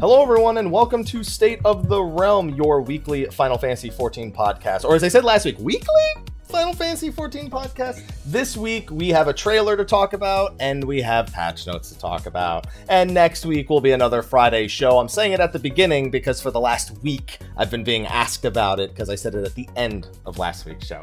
Hello, everyone, and welcome to State of the Realm, your weekly Final Fantasy XIV podcast. Or as I said last week, weekly Final Fantasy XIV podcast. This week, we have a trailer to talk about, and we have patch notes to talk about. And next week will be another Friday show. I'm saying it at the beginning because for the last week, I've been being asked about it because I said it at the end of last week's show.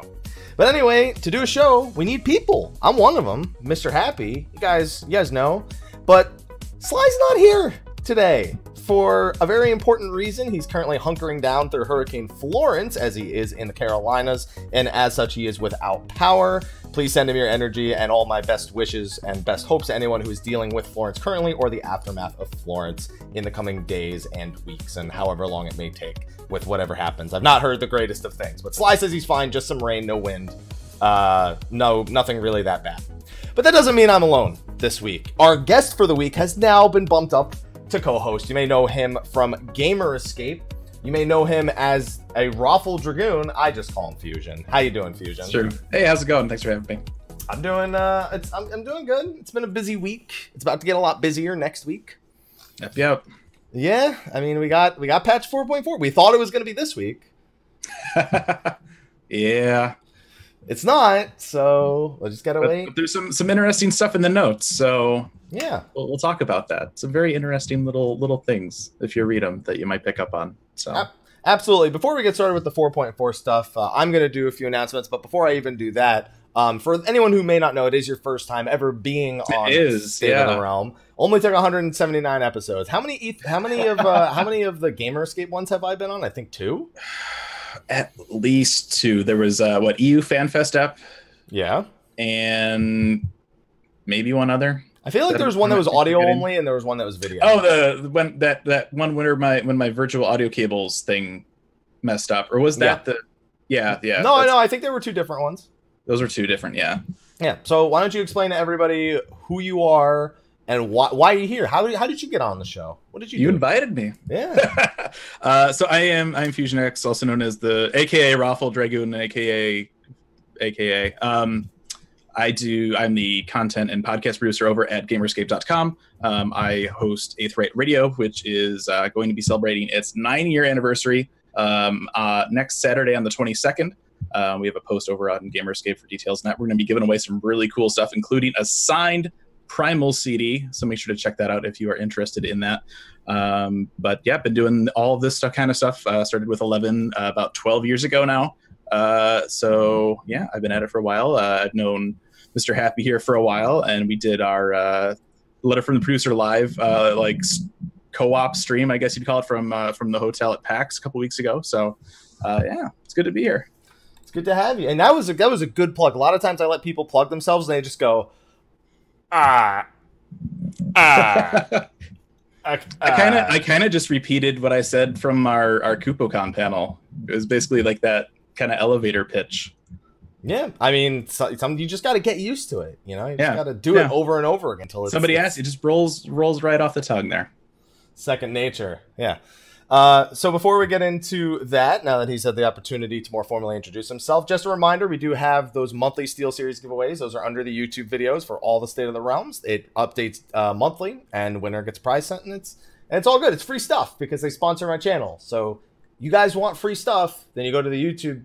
But anyway, to do a show, we need people. I'm one of them, Mr. Happy. You guys know. But Sly's not here today. For a very important reason. He's currently hunkering down through Hurricane Florence, as he is in the Carolinas, and as such, he is without power. Please send him your energy and all my best wishes and best hopes to anyone who is dealing with Florence currently or the aftermath of Florence in the coming days and weeks and however long it may take with whatever happens. I've not heard the greatest of things, but Sly says he's fine, just some rain, no wind. Nothing really that bad. But that doesn't mean I'm alone this week. Our guest for the week has now been bumped up to co-host. You may know him from Gamerescape. You may know him as a Raffle Dragoon. I just call him Fusion. How you doing, Fusion? Sure. Hey, how's it going? Thanks for having me. I'm doing I'm doing good. It's been a busy week. It's about to get a lot busier next week. Yep. Yeah, I mean we got patch 4.4. We thought it was going to be this week. Yeah. It's not, so we'll just gotta wait. There's some interesting stuff in the notes, so yeah, we'll talk about that. Some very interesting little things if you read them that you might pick up on. So absolutely. Before we get started with the 4.4 stuff, I'm gonna do a few announcements. But before I even do that, for anyone who may not know, it is your first time ever being on State of the Realm. Only took 179 episodes. How many of the Gamerescape ones have I been on? I think 2. At least 2. There was EU FanFest app. Yeah. And maybe one other. I feel like there was one that was audio only and there was one that was video. Oh, the one that one winter when my virtual audio cables thing messed up. Or was that Yeah. No, I think there were 2 different ones. Those were 2 different, yeah. Yeah. So why don't you explain to everybody who you are and why you're here? How did you get on the show? What did you do? You invited me. Yeah. So I'm Fusionx, also known as the AKA Raffle Dragoon, AKA. I'm the content and podcast producer over at Gamerescape.com. I host Eighth Right Radio, which is going to be celebrating its 9-year anniversary next Saturday on the 22nd. We have a post over on Gamerescape for details on that. We're going to be giving away some really cool stuff, including a signed Primal CD, so make sure to check that out if you are interested in that. But yeah, been doing all of this kind of stuff. Started with 11 about 12 years ago now. So yeah, I've been at it for a while. I've known Mr. Happy here for a while, and we did our Letter from the Producer live like co-op stream, I guess you'd call it, from the hotel at PAX a couple weeks ago. So yeah, it's good to be here. It's good to have you. And that was a good plug. A lot of times I let people plug themselves and they just go, I kind of just repeated what I said from our KupoCon panel. It was basically like that kind of elevator pitch. Yeah, I mean, you just got to get used to it. You know, you just got to do it over and over again until somebody asks. It just rolls right off the tongue there. Second nature. Yeah. So before we get into that, now that he's had the opportunity to more formally introduce himself, just a reminder, we do have those monthly Steelseries giveaways. Those are under the YouTube videos for all the State of the Realms. It updates monthly, and winner gets prize sent, and it's all good. It's free stuff because they sponsor my channel. So you guys want free stuff, then you go to the YouTube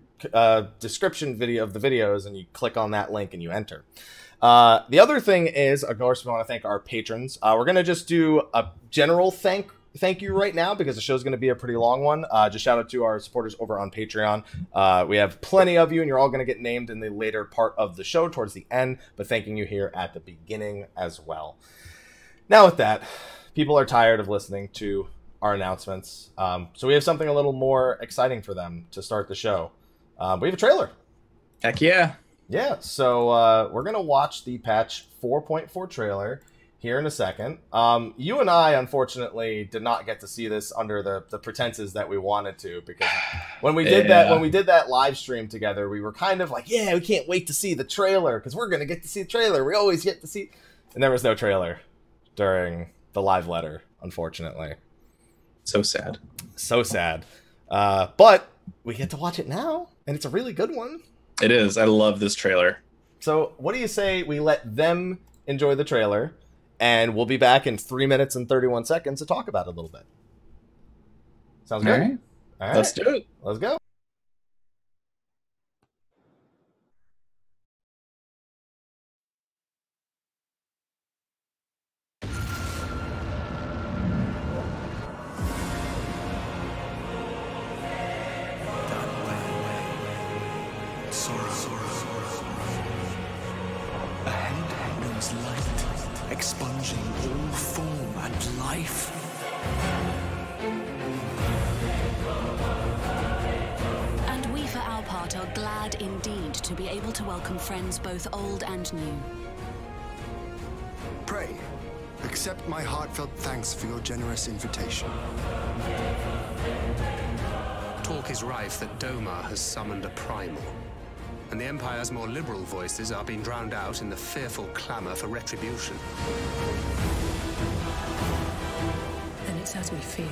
description video of the videos, and you click on that link, and you enter. The other thing is, of course, we want to thank our patrons. We're going to just do a general thank you right now because the show's going to be a pretty long one. Just shout out to our supporters over on Patreon. We have plenty of you, and you're all going to get named in the later part of the show towards the end, but thanking you here at the beginning as well. Now with that, people are tired of listening to our announcements, so we have something a little more exciting for them to start the show. We have a trailer. Heck yeah. Yeah, so we're going to watch the patch 4.4 trailer here in a second. You and I, unfortunately, did not get to see this under the pretenses that we wanted to, because when we did that live stream together, we were kind of like, yeah, we can't wait to see the trailer because we're gonna get to see the trailer. We always get to see, and there was no trailer during the live letter, unfortunately. So sad. So sad. But we get to watch it now, and it's a really good one. It is. I love this trailer. So what do you say we let them enjoy the trailer, and we'll be back in 3 minutes and 31 seconds to talk about it a little bit. Sounds good? All right. Let's do it. Let's go. Expunging all form and life. And we, for our part, are glad indeed to be able to welcome friends both old and new. Pray, accept my heartfelt thanks for your generous invitation. Talk is rife that Doma has summoned a primal, and the Empire's more liberal voices are being drowned out in the fearful clamor for retribution. And it's as we feared.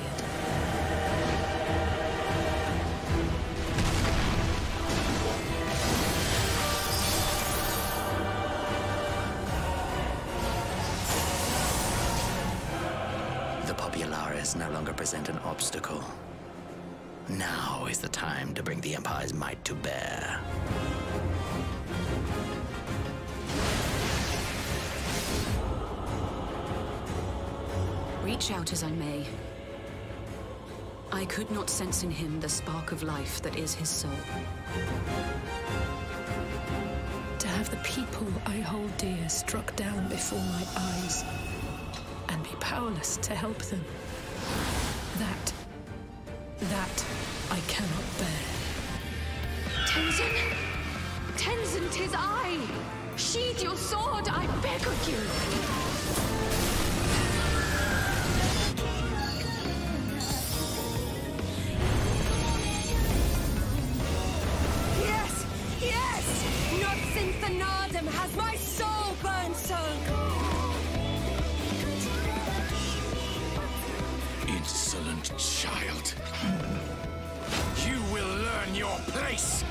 The Populares no longer present an obstacle. Now is the time to bring the Empire's might to bear. Reach out as I may, I could not sense in him the spark of life that is his soul. To have the people I hold dear struck down before my eyes, and be powerless to help them, that I cannot bear. Tenzin! Tenzin, 'tis I! Sheathe your sword, I beg of you! Yes! Yes! Not since the Nardum has my soul burned so! Insolent child. You will learn your place!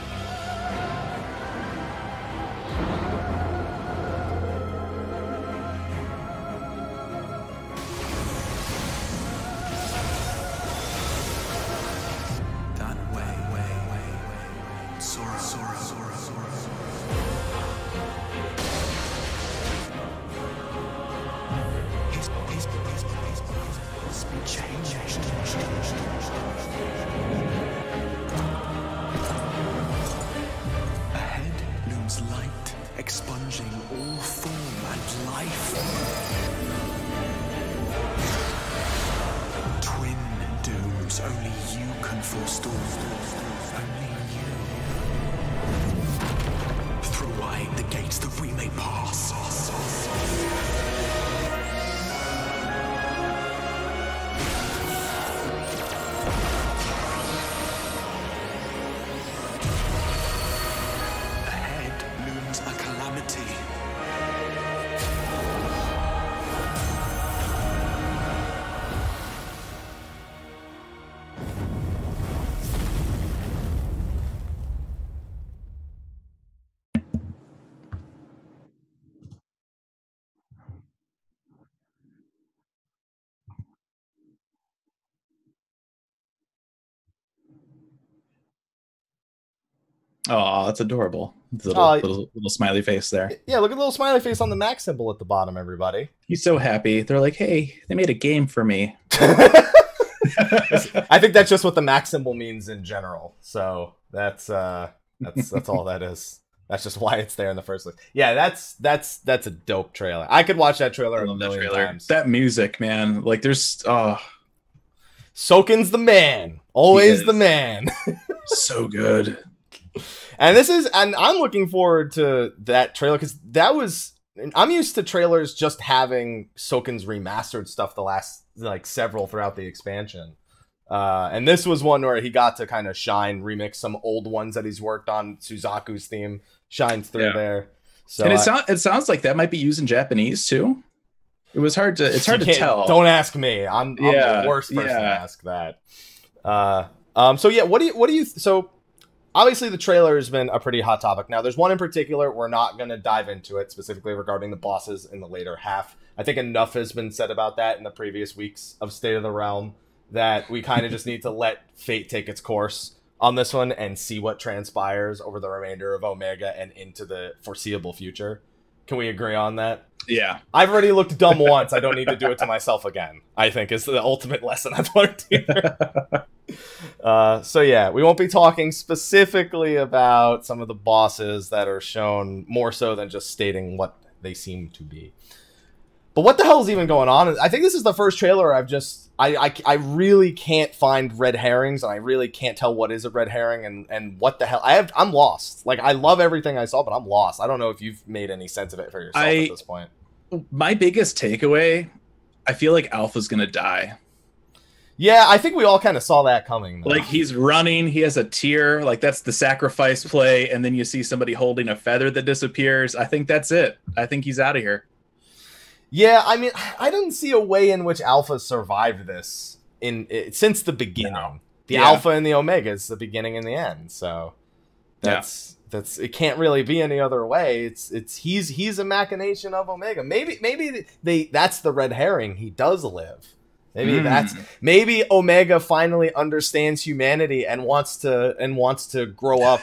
That way. Sora. He's been changed. Ahead looms light, expunging all form and life. Twin dooms only you can forestall. Only you. Throw wide the gates that we may pass. A calamity. Oh, that's adorable. Little smiley face there. Yeah, look at the little smiley face on the Mac symbol at the bottom, everybody. He's so happy. They're like, hey, they made a game for me. I think that's just what the Mac symbol means in general. So that's all that is. That's just why it's there in the first place. Yeah, that's a dope trailer. I could watch that trailer a million times. That music, man. Like there's Soken's the man. Always the man. So good. And I'm looking forward to that trailer because that was I'm used to trailers just having Soken's remastered stuff the last like several throughout the expansion. And this was one where he got to kind of shine, remix some old ones that he's worked on. Suzaku's theme shines through there. So and it sounds like that might be used in Japanese too. It was hard to to tell. Don't ask me. I'm the worst person to ask that. So yeah, what do you so obviously the trailer has been a pretty hot topic. Now there's one in particular, we're not going to dive into it specifically regarding the bosses in the later half. I think enough has been said about that in the previous weeks of State of the Realm that we kind of just need to let fate take its course on this one and see what transpires over the remainder of Omega and into the foreseeable future. Can we agree on that? Yeah. I've already looked dumb once. I don't need to do it to myself again, I think is the ultimate lesson I've learned here. So yeah, we won't be talking specifically about some of the bosses that are shown more so than just stating what they seem to be. But what the hell is even going on? I think this is the first trailer I really can't find red herrings, and I really can't tell what is a red herring and what the hell. I'm lost. Like, I love everything I saw, but I'm lost. I don't know if you've made any sense of it for yourself at this point. My biggest takeaway, I feel like Alpha's gonna die. Yeah, I think we all kind of saw that coming, though. Like, he's running, he has a tear, like that's the sacrifice play, and then you see somebody holding a feather that disappears. I think that's it. I think he's out of here. Yeah, I mean, I don't see a way in which Alpha survived this since the beginning. No. The Alpha and the Omega is the beginning and the end. So that's it can't really be any other way. He's a machination of Omega. Maybe that's the red herring. He does live. Maybe Omega finally understands humanity and wants to grow up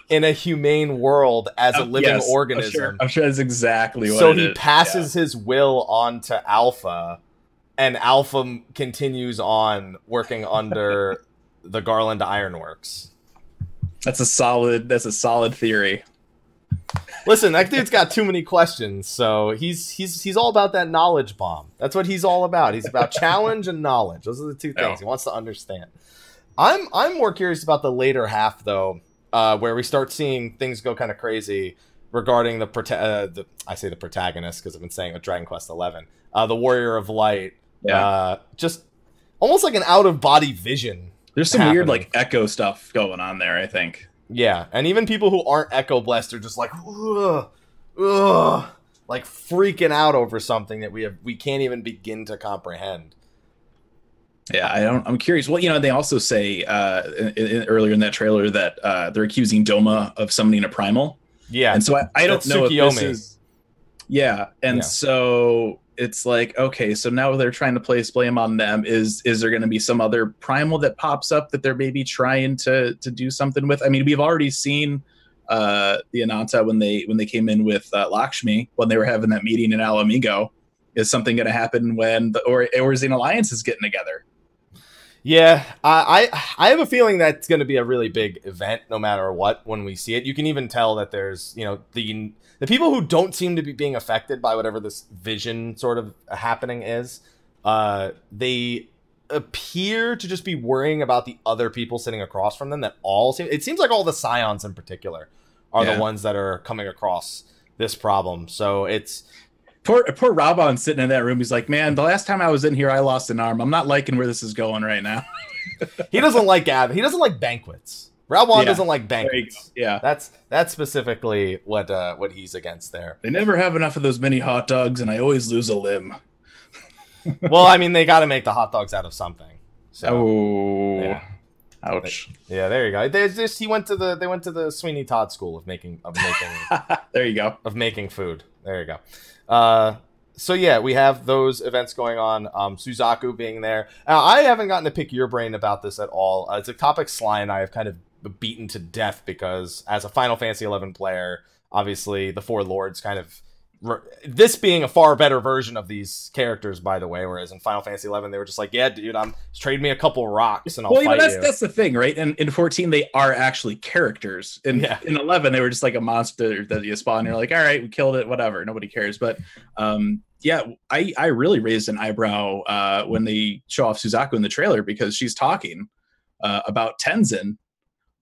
in a humane world as a living organism. I'm sure that's exactly what so he passes his will on to Alpha, and Alpha continues on working under the Garland Ironworks. That's a solid theory. Listen, that dude's got too many questions, so he's all about that knowledge bomb. That's what he's all about. He's about challenge and knowledge. Those are the two things he wants to understand. I'm more curious about the later half, though, where we start seeing things go kind of crazy regarding the protagonist, because I've been saying with Dragon Quest XI, the Warrior of Light. Just almost like an out-of-body vision. There's some weird like echo stuff going on there, I think. Yeah, and even people who aren't Echo Blessed are just like, ugh, like freaking out over something that we can't even begin to comprehend. Yeah, I'm curious. Well, they also say earlier in that trailer that they're accusing Doma of summoning a primal. Yeah, and so I don't know if this is. Yeah, and so it's like, okay, so now they're trying to place blame on them. Is there going to be some other primal that pops up that they're maybe trying to do something with? I mean, we've already seen the Ananta when they came in with Lakshmi when they were having that meeting in Alamigo. Is something going to happen when the Orzean Alliance is getting together? Yeah, I have a feeling that's going to be a really big event no matter what when we see it. You can even tell that there's, the people who don't seem to be being affected by whatever this vision sort of happening is, they appear to just be worrying about the other people sitting across from them. It seems like all the Scions in particular are the ones that are coming across this problem. So it's... Poor Raban sitting in that room. He's like, man, the last time I was in here, I lost an arm. I'm not liking where this is going right now. He doesn't like banquets. Raban doesn't like banquets. Yeah, that's specifically what he's against there. They never have enough of those mini hot dogs, and I always lose a limb. Well, I mean, they got to make the hot dogs out of something. So, yeah. Ouch. Yeah, there you go. They went to the Sweeney Todd school of making. There you go. Of making food. There you go. So yeah, we have those events going on. Suzaku being there. I haven't gotten to pick your brain about this at all. It's a topic Slyh and I have kind of beaten to death because as a Final Fantasy XI player, obviously the Four Lords kind of... This being a far better version of these characters, by the way, whereas in Final Fantasy XI, they were just like, yeah, dude, trade me a couple rocks and I'll fight you. That's the thing, right? And in 14, they are actually characters. In 11, they were just like a monster that you spawn. And you're like, all right, we killed it, whatever. Nobody cares. But I really raised an eyebrow when they show off Suzaku in the trailer because she's talking about Tenzin.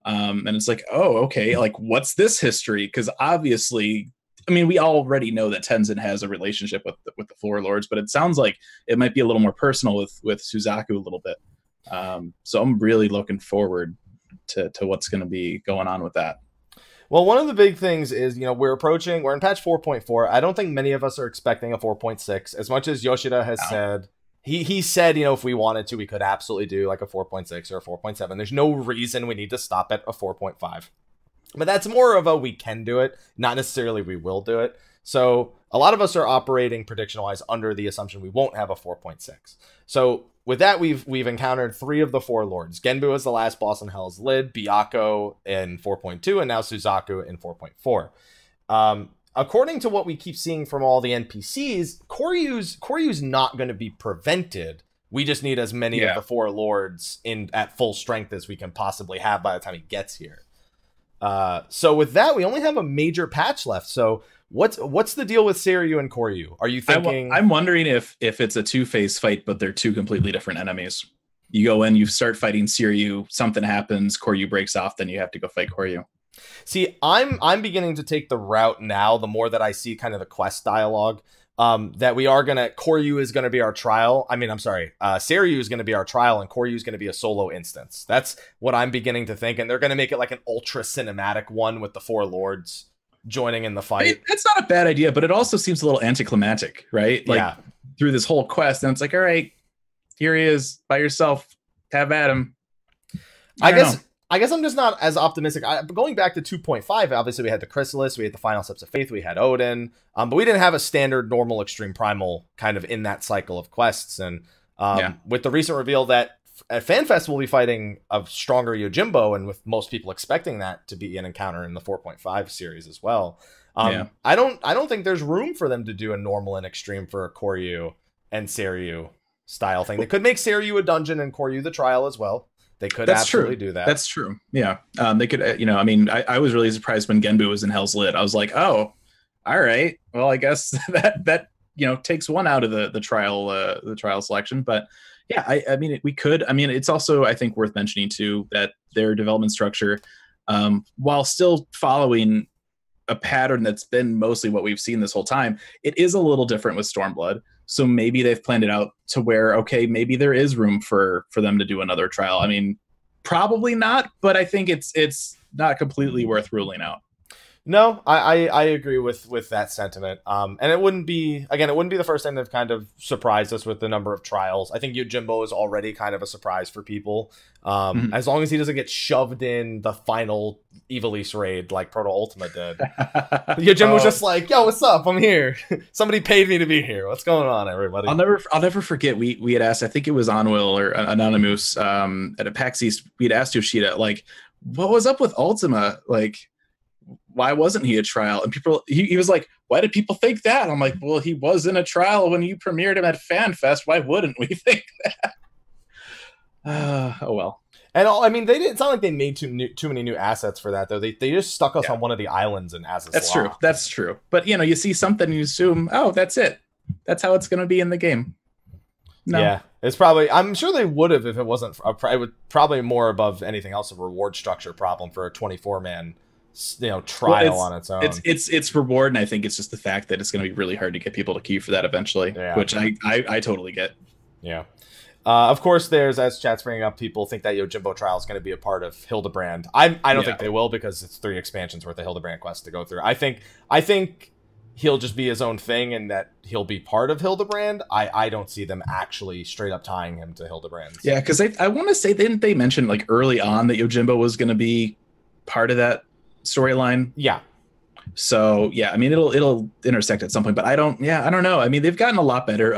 And it's like, oh, okay, like, what's this history? Because obviously... I mean, we already know that Tenzin has a relationship with the Four Lords, but it sounds like it might be a little more personal with Suzaku a little bit. So I'm really looking forward to what's going to be going on with that. Well, one of the big things is, we're in patch 4.4. I don't think many of us are expecting a 4.6, as much as Yoshida has said. He said, if we wanted to, we could absolutely do like a 4.6 or a 4.7. There's no reason we need to stop at a 4.5. But that's more of a we can do it, not necessarily we will do it. So a lot of us are operating prediction-wise under the assumption we won't have a 4.6. So with that, we've encountered 3 of the 4 lords. Genbu is the last boss in Hell's Lid, Byakko in 4.2, and now Suzaku in 4.4. According to what we keep seeing from all the NPCs, Koryu's not going to be prevented. We just need as many of the 4 lords at full strength as we can possibly have by the time he gets here. So with that, we only have a major patch left. So what's the deal with Seiryu and Koryu? Are you thinking? I'm wondering if it's a 2-phase fight, but they're 2 completely different enemies. You go in, you start fighting Seiryu, something happens, Koryu breaks off, then you have to go fight Koryu. See, I'm beginning to take the route now, the more that I see kind of the quest dialogue, that we are going to, Koryu is going to be our trial. Seiryu is going to be our trial, and Koryu is going to be a solo instance. That's what I'm beginning to think, and they're going to make it like an ultra cinematic one with the 4 lords joining in the fight. That's not a bad idea, but it also seems a little anticlimactic, right? Like, through this whole quest, and it's like, all right, here he is by yourself. Have at him. I guess I'm just not as optimistic. Going back to 2.5, obviously we had the Chrysalis, we had the Final Steps of Faith, we had Odin, but we didn't have a standard normal extreme primal kind of in that cycle of quests. And with the recent reveal that at FanFest we'll be fighting a stronger Yojimbo, and with most people expecting that to be an encounter in the 4.5 series as well. I don't think there's room for them to do a normal and extreme for a Koryu and Seiryu style thing. They could make Seiryu a dungeon and Koryu the trial as well. They could absolutely do that. That's true. Yeah. They could, I was really surprised when Genbu was in Hell's Lid. I was like, oh, all right. Well, I guess that takes one out of the trial selection. But yeah, we could. It's also, I think, worth mentioning too, that their development structure, while still following a pattern that's been mostly what we've seen this whole time, it is a little different with Stormblood. So maybe they've planned it out to where, okay, maybe there is room for them to do another trial. Probably not, but I think it's not completely worth ruling out. No, I agree with that sentiment. And it wouldn't be the first time they've kind of surprised us with the number of trials. I think Yojimbo is already kind of a surprise for people. As long as he doesn't get shoved in the final Ivalice raid like Proto Ultima did. Yojimbo was just like, yo, what's up? I'm here. Somebody paid me to be here. What's going on, everybody? I'll never forget, we had asked, I think it was Onwil or Anonymous at a PAX East, we'd asked Yoshida, like, what was up with Ultima? Like, why wasn't he a trial? And he was like, why did people think that? I'm like, well, he was in a trial when you premiered him at FanFest. Why wouldn't we think that? Oh well. And they didn't. It's not like they made too many new assets for that though. They just stuck us on one of the islands in Azaz. That's true. But you see something and you assume, oh, that's it. That's how it's going to be in the game. No. Yeah, it's probably. I'm sure they would have if it wasn't. It would probably more above anything else a reward structure problem for a 24-man. Trial on its own. It's reward, and I think it's just the fact that it's going to be really hard to get people to queue for that eventually, which I totally get. Yeah. Of course, as chat's bringing up, people think that Yojimbo trial is going to be a part of Hildebrand. I don't think they will, because it's 3 expansions worth of Hildebrand quests to go through. I think he'll just be his own thing, and that he'll be part of Hildebrand. I don't see them actually straight up tying him to Hildebrand. Yeah, because I want to say, didn't they mention like early on that Yojimbo was going to be part of that storyline? Yeah. So yeah, it'll intersect at some point, but I don't know. They've gotten a lot better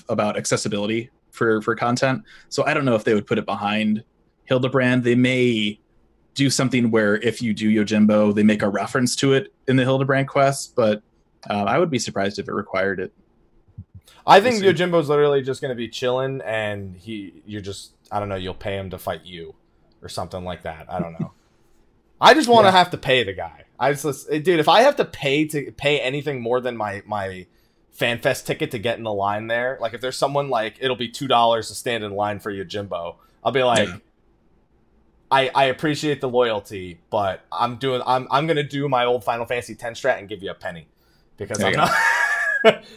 about accessibility for content. So I don't know if they would put it behind Hildebrand. They may do something where if you do Yojimbo, they make a reference to it in the Hildebrand quest, but I would be surprised if it required it. I think Yojimbo's literally just going to be chilling, and you'll pay him to fight you or something like that. I don't know. I just want to have to pay the guy. Dude, if I have to pay anything more than my FanFest ticket to get in the line there, like if there's someone like it'll be $2 to stand in line for Yojimbo, I'll be like, I appreciate the loyalty, but I'm gonna do my old Final Fantasy X strat and give you a penny. because I'm not.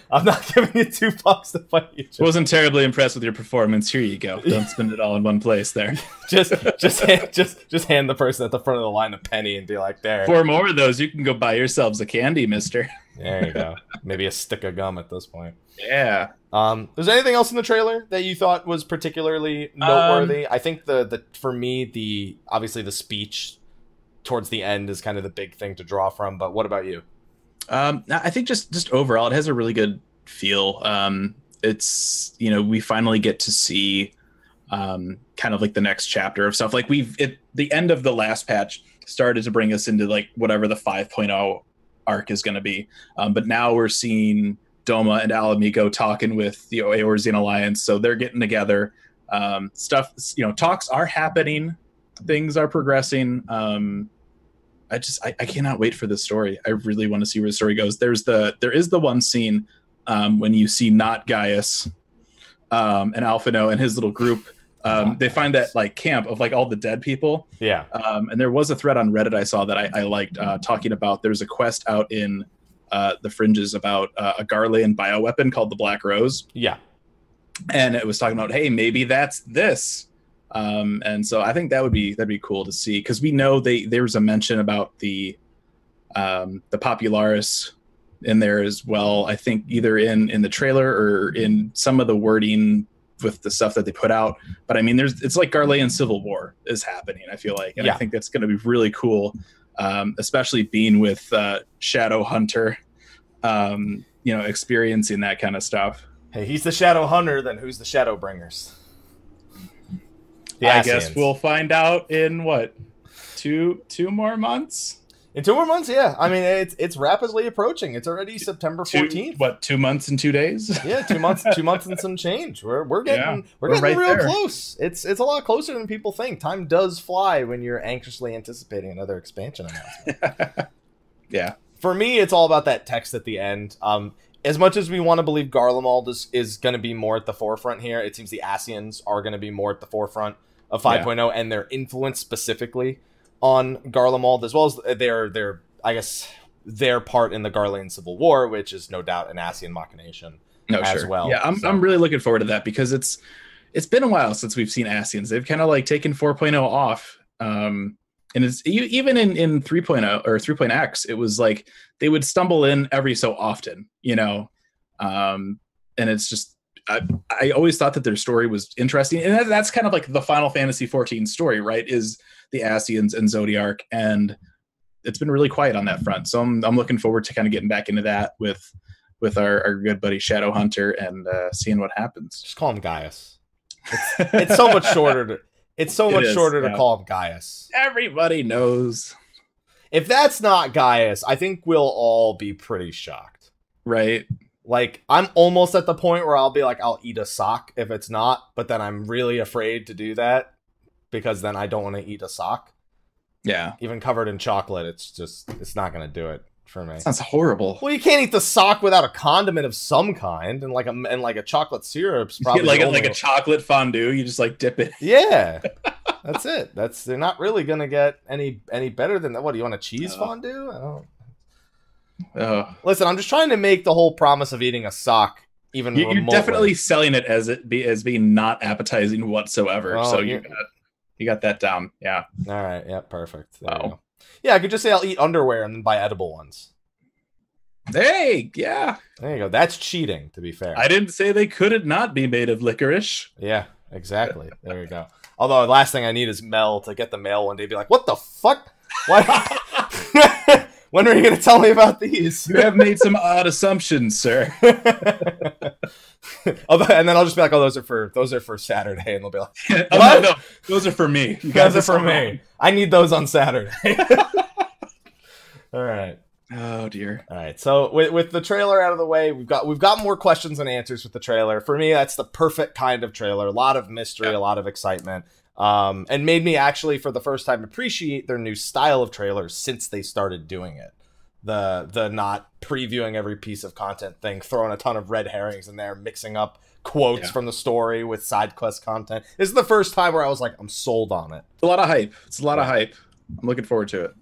I'm not giving you $2 to fight you. Wasn't terribly impressed with your performance. Here you go. Don't spend it all in one place there. just hand the person at the front of the line a penny and be like, there. 4 more of those, you can go buy yourselves a candy, mister. There you go. Maybe a stick of gum at this point. Yeah. Was there anything else in the trailer that you thought was particularly noteworthy? I think for me, obviously the speech towards the end is kind of the big thing to draw from, but what about you? I think just overall, it has a really good feel. It's, we finally get to see kind of like the next chapter of stuff. Like the end of the last patch started to bring us into like whatever the 5.0 arc is going to be. But now we're seeing Doma and Alamigo talking with the Eorzean Alliance. So they're getting together. Stuff, talks are happening. Things are progressing. I cannot wait for this story. I really want to see where the story goes. There is the one scene when you see not Gaius and Alphino and his little group. They find that like camp of like all the dead people. Yeah. And there was a thread on Reddit I saw that I liked talking about. There's a quest out in the fringes about a Garlean bioweapon called the Black Rose. Yeah. And it was talking about, hey, maybe that's this. And so I think that'd be cool to see, because we know there was a mention about the Popularis in there as well. I think either in the trailer or in some of the wording with the stuff that they put out. But I mean, it's like Garlean Civil War is happening, I feel like, and yeah. I think that's going to be really cool, especially being with Shadow Hunter, experiencing that kind of stuff. Hey, he's the Shadow Hunter. Then who's the Shadow Bringers? I guess we'll find out in what, two more months? In 2 more months, yeah. I mean, it's rapidly approaching. It's already September 14th. 2 months and 2 days? Yeah, 2 months, 2 months and some change. We're getting right real there. Close. It's a lot closer than people think. Time does fly when you're anxiously anticipating another expansion announcement. Yeah. For me, it's all about that text at the end. As much as we want to believe Garlemald is going to be more at the forefront here, it seems the Ascians are going to be more at the forefront of 5.0 and their influence specifically on Garlemald, as well as their part in the Garlean Civil War, which is no doubt an Ascian machination as well. Yeah, I'm really looking forward to that, because it's been a while since we've seen Ascians. They've kind of like taken 4.0 off. And it's even in 3.0 or 3.x, it was like they would stumble in every so often, and it's just, I always thought that their story was interesting, and that's kind of like the Final Fantasy XIV story, right? Is the Ascians and Zodiark, and it's been really quiet on that front. So I'm looking forward to kind of getting back into that with our good buddy Shadow Hunter and seeing what happens. Just call him Gaius. It's so much shorter. It's so much shorter to call him Gaius. Everybody knows. If that's not Gaius, I think we'll all be pretty shocked. Right. Like, I'm almost at the point where I'll be like, I'll eat a sock if it's not, but then I'm really afraid to do that because then I don't want to eat a sock. Yeah. Even covered in chocolate, it's not going to do it for me. Sounds horrible. Well, you can't eat the sock without a condiment of some kind, and like a chocolate syrup's probably like a chocolate fondue. You just like dip it. Yeah. That's it. They're not really going to get any better than that. What, do you want a cheese fondue? I don't. Listen, I'm just trying to make the whole promise of eating a sock even remotely. You're definitely selling it as being not appetizing whatsoever. So you got that down. Yeah. All right. Yeah. Perfect. There you go. Yeah, I could just say I'll eat underwear and then buy edible ones. Hey, yeah. There you go. That's cheating, to be fair. I didn't say they couldn't not be made of licorice. Yeah, exactly. There you go. Although the last thing I need is Mel to get the mail one day and be like, what the fuck? Why? When are you going to tell me about these? You have made some odd assumptions, sir. And then I'll just be like, oh, those are for Saturday. And they'll be like, what? No, those are for me. Those are for me. I need those on Saturday. All right. Oh, dear. All right. So with the trailer out of the way, we've got more questions and answers with the trailer. For me, that's the perfect kind of trailer. A lot of mystery, a lot of excitement. And made me actually, for the first time, appreciate their new style of trailers since they started doing it. The not previewing every piece of content thing, throwing a ton of red herrings in there, mixing up quotes from the story with side quest content. This is the first time where I was like, I'm sold on it. It's a lot of hype. I'm looking forward to it.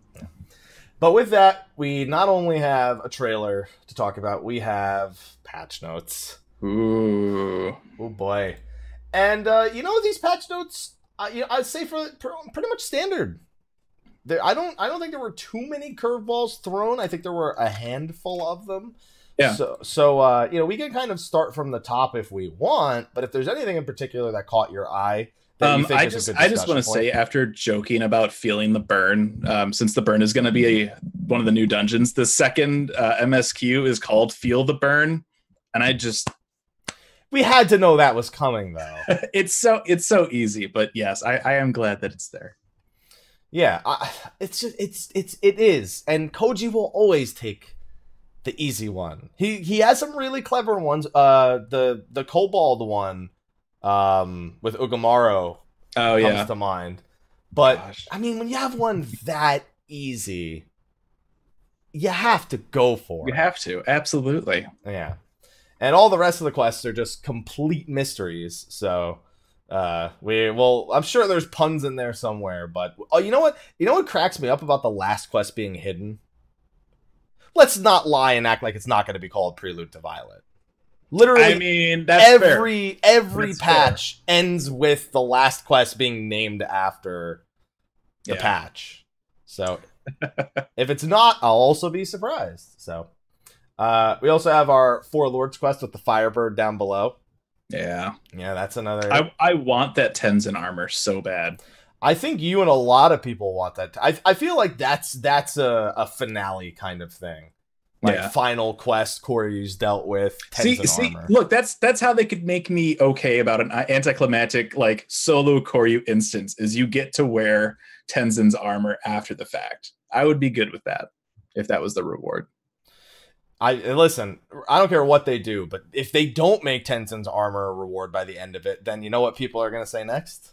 But with that, we not only have a trailer to talk about, we have patch notes. Ooh. Oh boy. And, these patch notes, I'd say for pretty much standard. I don't think there were too many curveballs thrown. I think there were a handful of them. Yeah. So we can kind of start from the top if we want, but if there's anything in particular that caught your eye, that you think I is a just good want to discussion say, point. after joking about feeling the burn, since the burn is going to be one of the new dungeons, the second MSQ is called Feel the Burn, and we had to know that was coming, though. it's so easy, but yes, I am glad that it's there. Yeah, it is, and Koji will always take the easy one. He has some really clever ones. The Kobold one, with Ugamaru, comes to mind. But gosh. I mean, when you have one that easy, you have to go for it. You have to, absolutely. Yeah, and all the rest of the quests are just complete mysteries. So. I'm sure there's puns in there somewhere, but you know what cracks me up about the last quest being hidden? Let's not lie and act like it's not going to be called Prelude to Violet. Literally, I mean, that's every patch ends with the last quest being named after the patch. So if it's not, I'll also be surprised. So we also have our Four Lords quest with the Firebird down below. Yeah, that's another. I want that Tenzin armor so bad. I think you and a lot of people want that. I feel like that's a finale kind of thing, like final quest Koryu's dealt with. Tenzin armor. Look, that's how they could make me okay about an anticlimactic like solo Koryu instance. Is you get to wear Tenzin's armor after the fact. I would be good with that if that was the reward. Listen, I don't care what they do, but if they don't make Tenzin's armor a reward by the end of it, then you know what people are going to say next?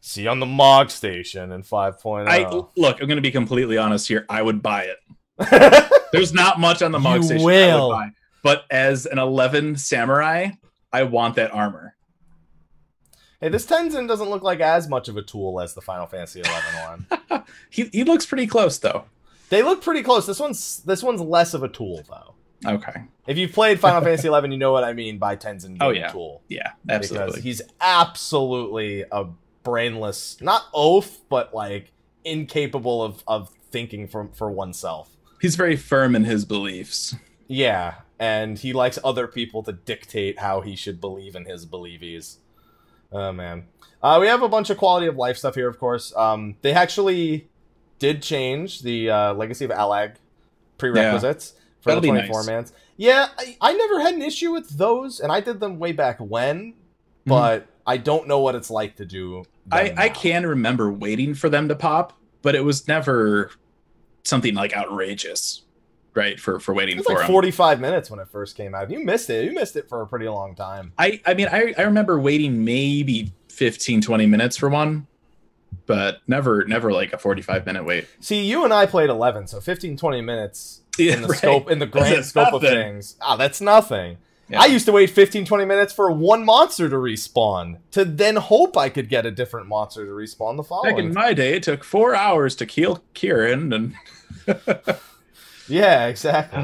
See you on the Mog Station in 5.0. Look, I'm going to be completely honest here. I would buy it. There's not much on the Mog Station I would buy. But as an 11 samurai, I want that armor. Hey, this Tenzin doesn't look like as much of a tool as the Final Fantasy XI one. He looks pretty close, though. They look pretty close. This one's less of a tool, though. Okay. If you've played Final Fantasy XI, you know what I mean by Tenzin being a tool. Yeah, absolutely. Because he's absolutely a brainless, not oaf, but like incapable of thinking for oneself. He's very firm in his beliefs. Yeah, and he likes other people to dictate how he should believe in his believies. Oh, man. We have a bunch of quality of life stuff here, of course. They actually did change the Legacy of Allag prerequisites for the 24-mans. Yeah, I never had an issue with those, and I did them way back when, but I don't know what it's like to do them I can remember waiting for them to pop, but it was never something like outrageous, right, for waiting for like them. 45 minutes when it first came out. You missed it. You missed it for a pretty long time. I mean, I remember waiting maybe 15, 20 minutes for one, but never like a 45-minute wait. See, you and I played 11, so 15, 20 minutes in the grand scope of things. That's nothing. Yeah. I used to wait 15, 20 minutes for one monster to respawn, to then hope I could get a different monster to respawn the following. Back in my day, it took 4 hours to kill Kieran, and yeah, exactly.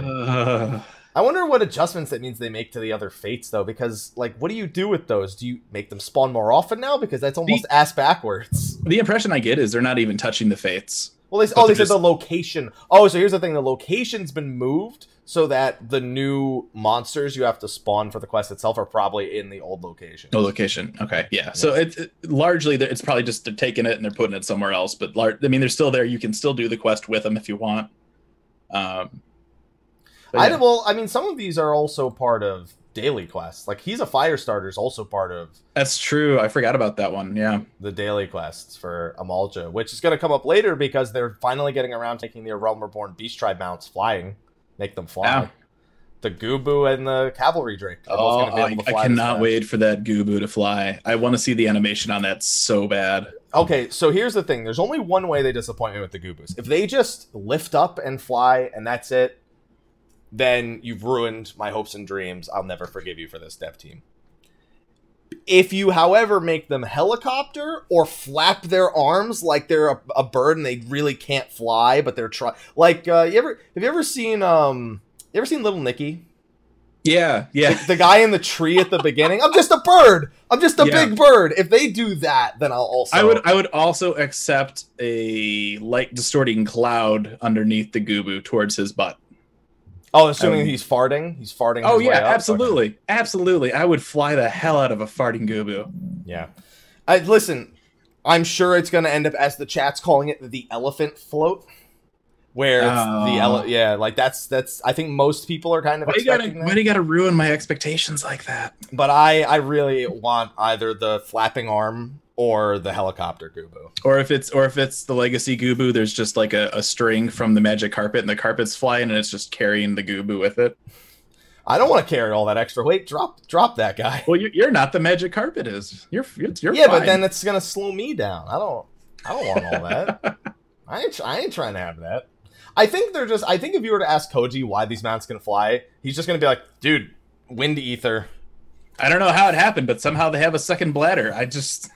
I wonder what adjustments that means they make to the other fates, though, because, like, what do you do with those? Do you make them spawn more often now? Because that's almost ass backwards. The impression I get is they're not even touching the fates. Well, they said the location. Oh, so here's the thing. The location's been moved so that the new monsters you have to spawn for the quest itself are probably in the old location. No location. Okay, yeah. So it largely, it's probably just they're taking it and they're putting it somewhere else. But, I mean, they're still there. You can still do the quest with them if you want. I mean, some of these are also part of daily quests. Like, he's a Firestarter is also part of... That's true. I forgot about that one, yeah. The daily quests for Amalja, which is going to come up later because they're finally getting around taking the Realm Reborn Beast Tribe mounts flying. Make them fly. Yeah. The Gubu and the Cavalry Drake are both going to be able to fly. I cannot wait for that Gubu to fly. I want to see the animation on that so bad. Okay, so here's the thing. There's only one way they disappoint me with the Gubus. If they just lift up and fly and that's it, then you've ruined my hopes and dreams. I'll never forgive you for this dev team. If you, however, make them helicopter or flap their arms like they're a bird and they really can't fly, but they're like have you ever seen Little Nicky? Yeah. The guy in the tree at the beginning. I'm just a bird. I'm just a big bird. If they do that, then I'll also. I would also accept a light distorting cloud underneath the Gubu towards his butt. Oh, assuming he's farting. He's farting. Oh his yeah, way up? absolutely, Okay. Absolutely. I would fly the hell out of a farting Gubu. Yeah. Listen, I'm sure it's going to end up, as the chat's calling it, the elephant float. Where it's like that's I think most people are kind of expecting that. Why do you gotta ruin my expectations like that? But I really want either the flapping arm or the helicopter Gubu. Or if it's the legacy Gubu, there's just like a string from the magic carpet and the carpet's flying and it's just carrying the Gubu with it. I don't want to carry all that extra weight. Drop that guy. Well, you're not the magic carpet is. You're yeah, fine. But then it's gonna slow me down. I don't want all that. I ain't trying to have that. I think if you were to ask Koji why these mounts can fly, he's just gonna be like, dude, wind ether. I don't know how it happened, but somehow they have a second bladder. I just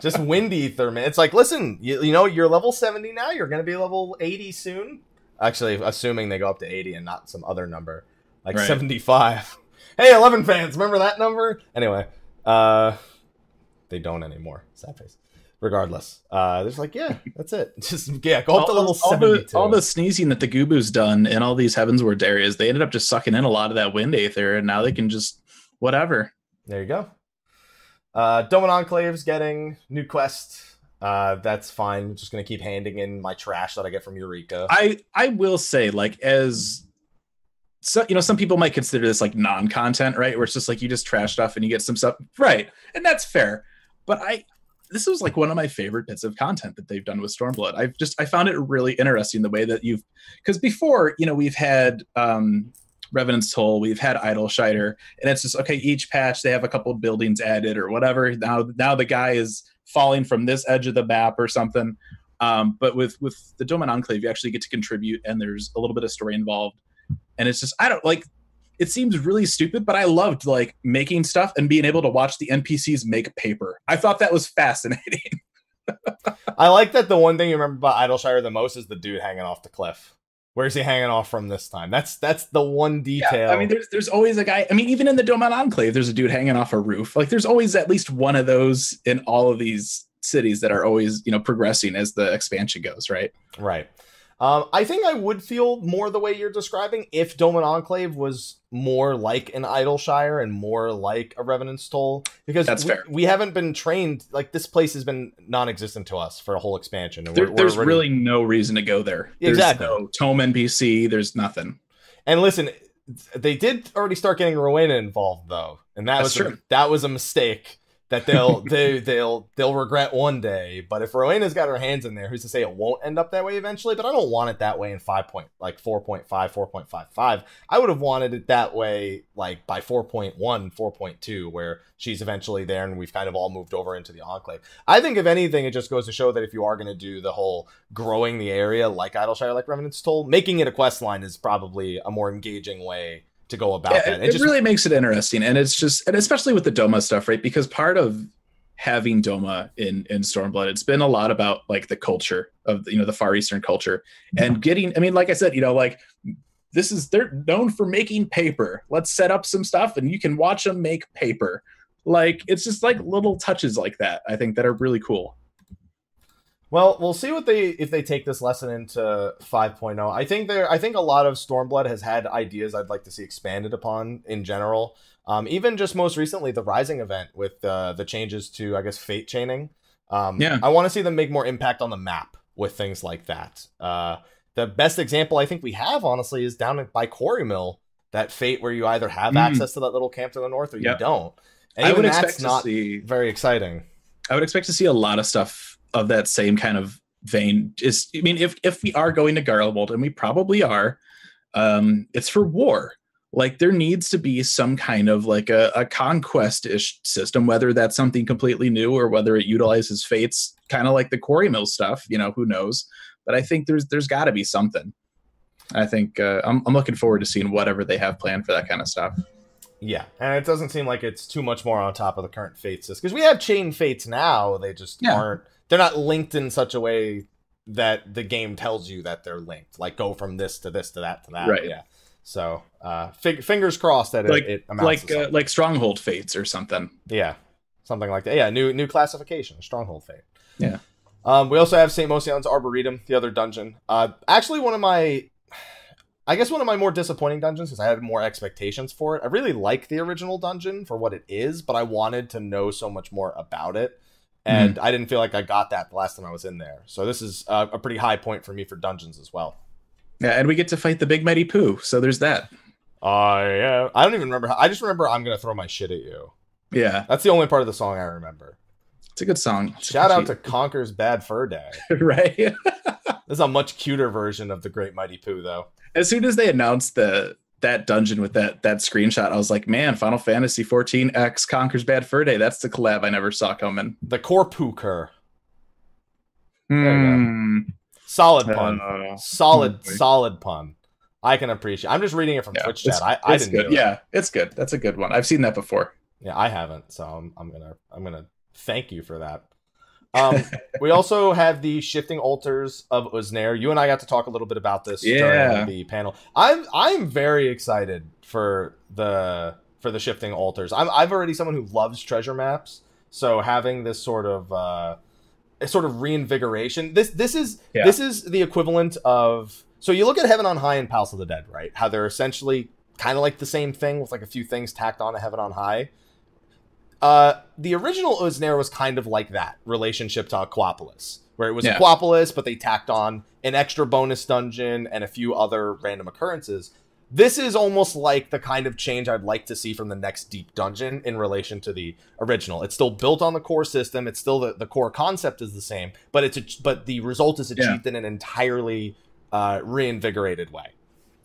just wind ether, man. It's like, listen, you know, you're level 70 now. You're gonna be level 80 soon. Actually, assuming they go up to 80 and not some other number like 75. Hey, 11 fans, remember that number? Anyway, they don't anymore. Sad face. Regardless, there's like, yeah, that's it. Just go up to level 72. All the sneezing that the Gubu's done in all these Heavensward areas, they ended up just sucking in a lot of that wind aether, and now they can just whatever. There you go. Domin Enclave's getting new quest. That's fine. I'm just gonna keep handing in my trash that I get from Eureka. I will say, like, some people might consider this like non-content, right? Where it's just like you just trash stuff and you get some stuff, right? And that's fair. But this was like one of my favorite bits of content that they've done with Stormblood. I found it really interesting the way that because before, we've had Revenant's Toll, we've had Idleshire, and it's just, okay, each patch they have a couple of buildings added or whatever. Now the guy is falling from this edge of the map or something. But with the Domin Enclave, you actually get to contribute, and there's a little bit of story involved. And it's just, it seems really stupid, but I loved like making stuff and being able to watch the NPCs make paper. I thought that was fascinating. I like that the one thing you remember about Idleshire the most is the dude hanging off the cliff. Where's he hanging off from this time? That's the one detail. Yeah, I mean, there's always a guy. I mean, even in the Domin Enclave, there's a dude hanging off a roof. Like, there's always at least one of those in all of these cities that are always, progressing as the expansion goes, right? Right. I think I would feel more the way you're describing if Domin Enclave was more like an Idleshire and more like a Revenant's Toll. Because that's fair. We haven't been trained, like, this place has been non-existent to us for a whole expansion. And there's really no reason to go there. Exactly. There's no Tome NPC, there's nothing. And listen, they did already start getting Rowena involved, though. And that was a mistake that they'll regret one day. But if Rowena's got her hands in there, who's to say it won't end up that way eventually? But I don't want it that way in 4.5, 4.55. I would have wanted it that way like by 4.1, 4.2, where she's eventually there and we've kind of all moved over into the Enclave. I think if anything, it just goes to show that if you are going to do the whole growing the area like Idleshire, like Revenant's Toll, making it a quest line is probably a more engaging way to go about that. It really makes it interesting, and it's just, and especially with the Doma stuff, right? Because part of having Doma in Stormblood, it's been a lot about like the culture of the Far Eastern culture and getting. I mean, like I said, like they're known for making paper. Let's set up some stuff, and you can watch them make paper. Like, it's just like little touches like that, I think, that are really cool. Well, we'll see if they take this lesson into 5.0. I think a lot of Stormblood has had ideas I'd like to see expanded upon in general. Even just most recently, the Rising event with the changes to, I guess, fate chaining. I want to see them make more impact on the map with things like that. The best example I think we have, honestly, is down by Quarry Mill, that fate where you either have access to that little camp to the north or you don't. And even that's not very exciting. I would expect to see a lot of stuff of that same kind of vein. I mean, if we are going to Garlemald, and we probably are, it's for war. Like, there needs to be some kind of like a conquest-ish system, whether that's something completely new or whether it utilizes fates, kind of like the Quarry Mill stuff. Who knows? But I think there's got to be something. I think I'm looking forward to seeing whatever they have planned for that kind of stuff. Yeah, and it doesn't seem like it's too much more on top of the current fate system. Because we have chain fates now, they just aren't... They're not linked in such a way that the game tells you that they're linked. Like, go from this to this to that to that. Right. Yeah. So, fingers crossed that it amounts to something. Like Stronghold Fates or something. Yeah, something like that. Yeah, new classification, Stronghold Fate. Yeah. We also have St. Mosion's Arboretum, the other dungeon. Actually, one of my more disappointing dungeons because I had more expectations for it. I really like the original dungeon for what it is, but I wanted to know so much more about it. And I didn't feel like I got that the last time I was in there. So this is a pretty high point for me for dungeons as well. Yeah, and we get to fight the Big Mighty Pooh, so there's that. Yeah. I don't even remember. I just remember I'm going to throw my shit at you. Yeah. That's the only part of the song I remember. It's a good song. Shout out to Conker's Bad Fur Day. Right? This is a much cuter version of the Great Mighty Pooh, though. As soon as they announced that dungeon with that screenshot, I was like, man, Final Fantasy XIV X Conker's Bad Fur Day. That's the collab I never saw coming. The Corpooker. Solid pun. Solid pun. I can appreciate. I'm just reading it from Twitch chat. I didn't good. Yeah, it's good. That's a good one. I've seen that before. Yeah, I haven't, so I'm gonna thank you for that. We also have the Shifting Altars of Uznair. You and I got to talk a little bit about this during the panel. I'm very excited for the Shifting Altars. I've already someone who loves treasure maps, so having this sort of reinvigoration. This is the equivalent of, so you look at Heaven on High and Palace of the Dead, right? How they're essentially kind of like the same thing with like a few things tacked on to Heaven on High. The original Uznair was kind of like that relationship to Aquapolis, where it was Aquapolis, but they tacked on an extra bonus dungeon and a few other random occurrences. This is almost like the kind of change I'd like to see from the next deep dungeon in relation to the original. It's still built on the core system. It's still the core concept is the same, but but the result is achieved in an entirely reinvigorated way.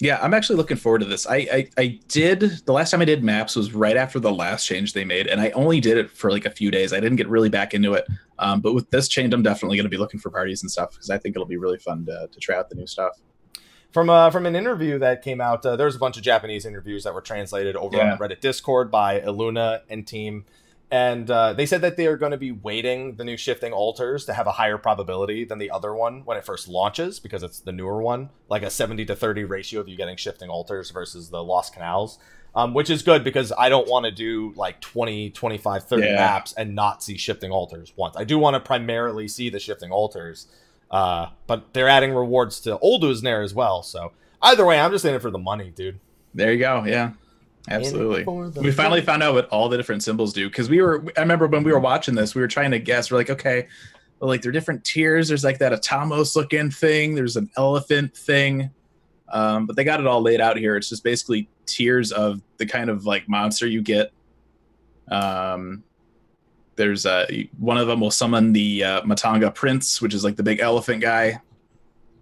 Yeah, I'm actually looking forward to this. I did, the last time I did maps was right after the last change they made, and I only did it for like a few days. I didn't get really back into it. But with this change, I'm definitely going to be looking for parties and stuff because I think it'll be really fun to try out the new stuff. From an interview that came out, there was a bunch of Japanese interviews that were translated over on the Reddit Discord by Iluna and team. And they said that they are going to be weighting the new Shifting Altars to have a higher probability than the other one when it first launches, because it's the newer one, like a 70-30 ratio of you getting Shifting Altars versus the Lost Canals, which is good because I don't want to do like 20, 25, 30 maps and not see Shifting Altars once. I do want to primarily see the Shifting Altars, but they're adding rewards to Old Uznair as well. So either way, I'm just in it for the money, dude. There you go. Yeah. Absolutely. We finally found out what all the different symbols do, because I remember when we were watching this, we were trying to guess. We're like, okay, well, like there are different tiers. There's like that Atamos looking thing. There's an elephant thing. But they got it all laid out here. It's just basically tiers of the kind of like monster you get. There's one of them will summon the Matanga Prince, which is like the big elephant guy.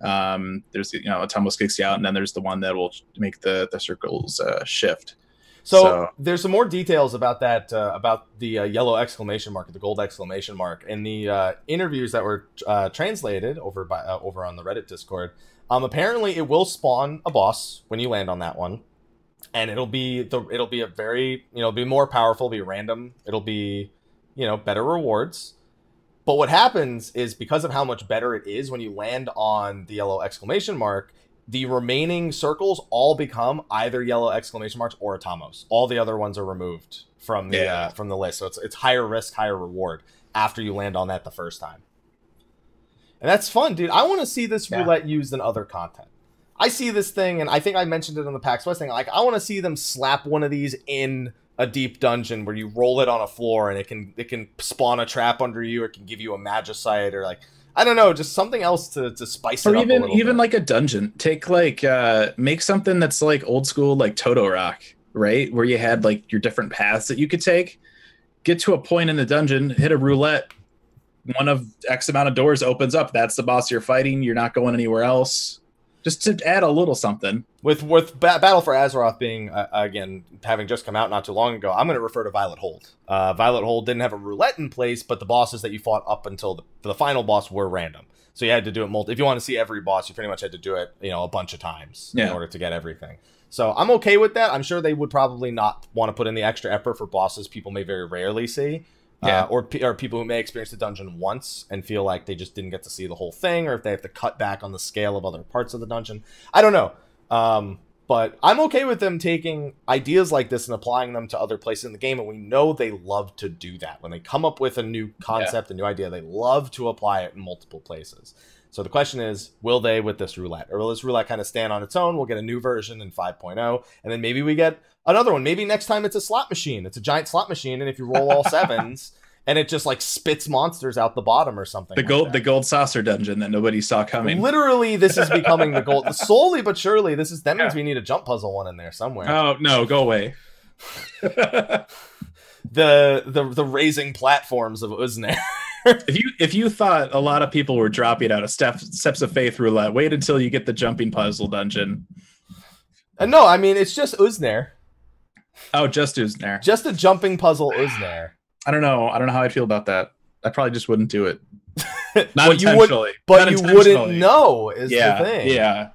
There's Atamos kicks you out, and then there's the one that will make the circles shift. So there's some more details about that, about the yellow exclamation mark, the gold exclamation mark, in the interviews that were translated over on the Reddit Discord. Apparently, it will spawn a boss when you land on that one, and it'll be a very be more powerful, it'll be random, it'll be better rewards. But what happens is, because of how much better it is when you land on the yellow exclamation mark, the remaining circles all become either yellow exclamation marks or Atamos. All the other ones are removed from the list. So it's higher risk, higher reward after you land on that the first time. And that's fun, dude. I want to see this roulette used in other content. I see this thing, and I think I mentioned it on the PAX West thing. Like, I want to see them slap one of these in a deep dungeon where you roll it on a floor and it can spawn a trap under you, or it can give you a magicite, or like, I don't know, just something else to spice it up a little bit. Or even like a dungeon. Take like make something that's like old school, like Totorock, right? Where you had like your different paths that you could take. Get to a point in the dungeon, hit a roulette. One of X amount of doors opens up. That's the boss you're fighting. You're not going anywhere else. Just to add a little something. With Battle for Azeroth being, again, having just come out not too long ago, I'm going to refer to Violet Hold. Violet Hold didn't have a roulette in place, but the bosses that you fought up until the final boss were random. So you had to do it if you want to see every boss, you pretty much had to do it, a bunch of times in order to get everything. So I'm okay with that. I'm sure they would probably not want to put in the extra effort for bosses people may very rarely see. Or people who may experience the dungeon once and feel like they just didn't get to see the whole thing, or if they have to cut back on the scale of other parts of the dungeon. I don't know. But I'm okay with them taking ideas like this and applying them to other places in the game, and we know they love to do that. When they come up with a new concept, a new idea, they love to apply it in multiple places. So the question is, will they with this roulette? Or will this roulette kind of stand on its own? We'll get a new version in 5.0, and then maybe we get another one. Maybe next time it's a slot machine. It's a giant slot machine, and if you roll all 7s, and it just like spits monsters out the bottom or something. The gold saucer dungeon that nobody saw coming. Literally, this is becoming the gold. Slowly but surely, that means we need a jump puzzle one in there somewhere. Oh no, go away. the raising platforms of Uznair. If you thought a lot of people were dropping out of Steps of Faith roulette, wait until you get the jumping puzzle dungeon. No, I mean it's just Uznair. Oh, just Uznair. Just a jumping puzzle Uznair. I don't know how I'd feel about that. I probably just wouldn't do it. Not intentionally. But you wouldn't know is the thing. Yeah.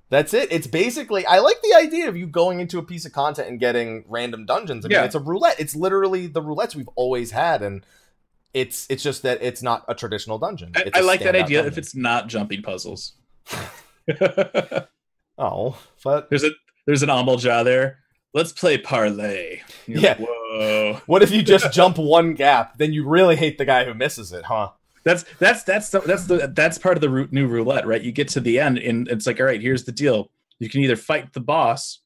That's it. It's basically, I like the idea of you going into a piece of content and getting random dungeons. I mean, it's a roulette. It's literally the roulettes we've always had, and it's just that it's not a traditional dungeon. I like that idea dungeon. If it's not jumping puzzles. Oh, but there's an Amalja there. Let's play parlay. Like, whoa. What if you just jump one gap? Then you really hate the guy who misses it, huh? That's part of the new roulette, right? You get to the end, and it's like, all right, here's the deal. You can either fight the boss,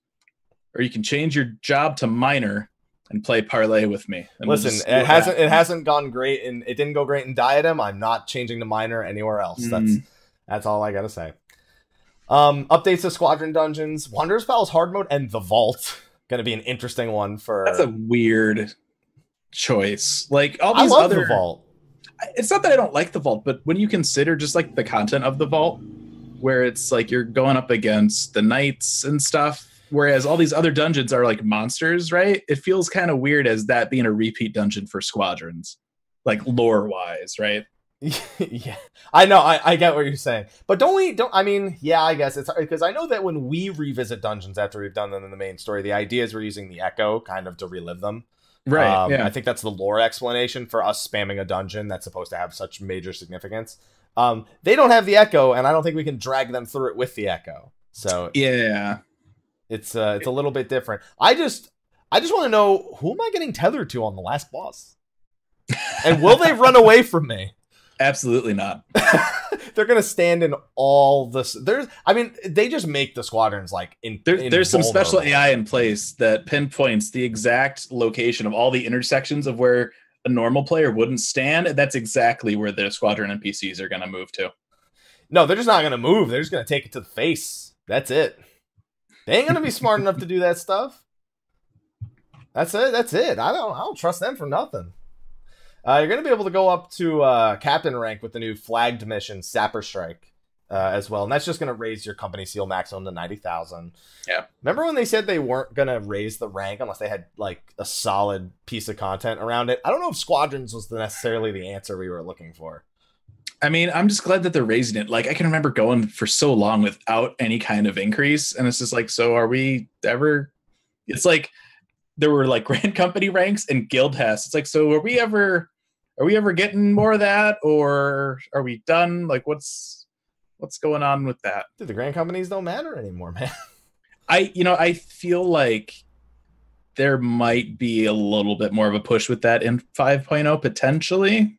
or you can change your job to minor and play parlay with me. And listen, it hasn't gone great, and it didn't go great in Diadem. I'm not changing to minor anywhere else. That's all I gotta say. Updates to Squadron Dungeons, Wanderer's Palace hard mode, and the Vault. Going to be an interesting one for. That's a weird choice. Like all these I love the Vault. It's not that I don't like the Vault, but when you consider just like the content of the Vault, where it's like you're going up against the knights and stuff, whereas all these other dungeons are like monsters, right? It feels kind of weird as that being a repeat dungeon for Squadrons, like lore wise, right? Yeah, I know. I get what you're saying, but I mean, yeah, I guess it's because I know that when we revisit dungeons after we've done them in the main story, the idea is we're using the echo kind of to relive them. Right. Yeah. I think that's the lore explanation for us spamming a dungeon that's supposed to have such major significance. They don't have the echo, and I don't think we can drag them through it with the echo. So yeah, it's a little bit different. I just want to know, who am I getting tethered to on the last boss, and will they run away from me? Absolutely not. They're gonna stand in all this. They just make the squadrons like there's some special AI in place that pinpoints the exact location of all the intersections of where a normal player wouldn't stand. That's exactly where the squadron NPCs are gonna move to. No, they're just not gonna move. They're just gonna take it to the face. That's it. They ain't gonna be smart enough to do that stuff. That's it. I don't trust them for nothing. You're going to be able to go up to captain rank with the new flagged mission, Sapper Strike, as well. And that's just going to raise your company seal maximum to 90,000. Yeah. Remember when they said they weren't going to raise the rank unless they had like a solid piece of content around it? I don't know if Squadrons was necessarily the answer we were looking for. I mean, I'm just glad that they're raising it. Like, I can remember going for so long without any kind of increase. And it's just like, so are we ever... It's like... There were like Grand Company ranks and guild tests. It's like, so are we ever getting more of that, or are we done? Like, what's going on with that? Dude, the Grand Companies don't matter anymore, man. I feel like there might be a little bit more of a push with that in 5.0 potentially.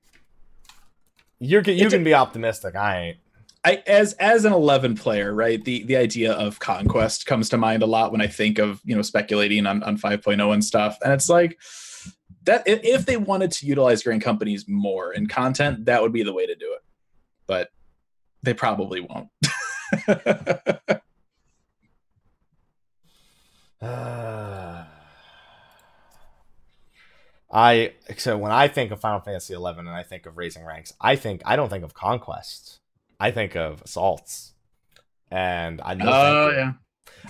You can be optimistic. I ain't. As an 11 player, right? The idea of conquest comes to mind a lot when I think of, speculating on 5.0 and stuff. And it's like that if they wanted to utilize Grand Companies more in content, that would be the way to do it. But they probably won't. So when I think of Final Fantasy XI and I think of raising ranks, I don't think of conquests. I think of assaults, and I know. Yeah.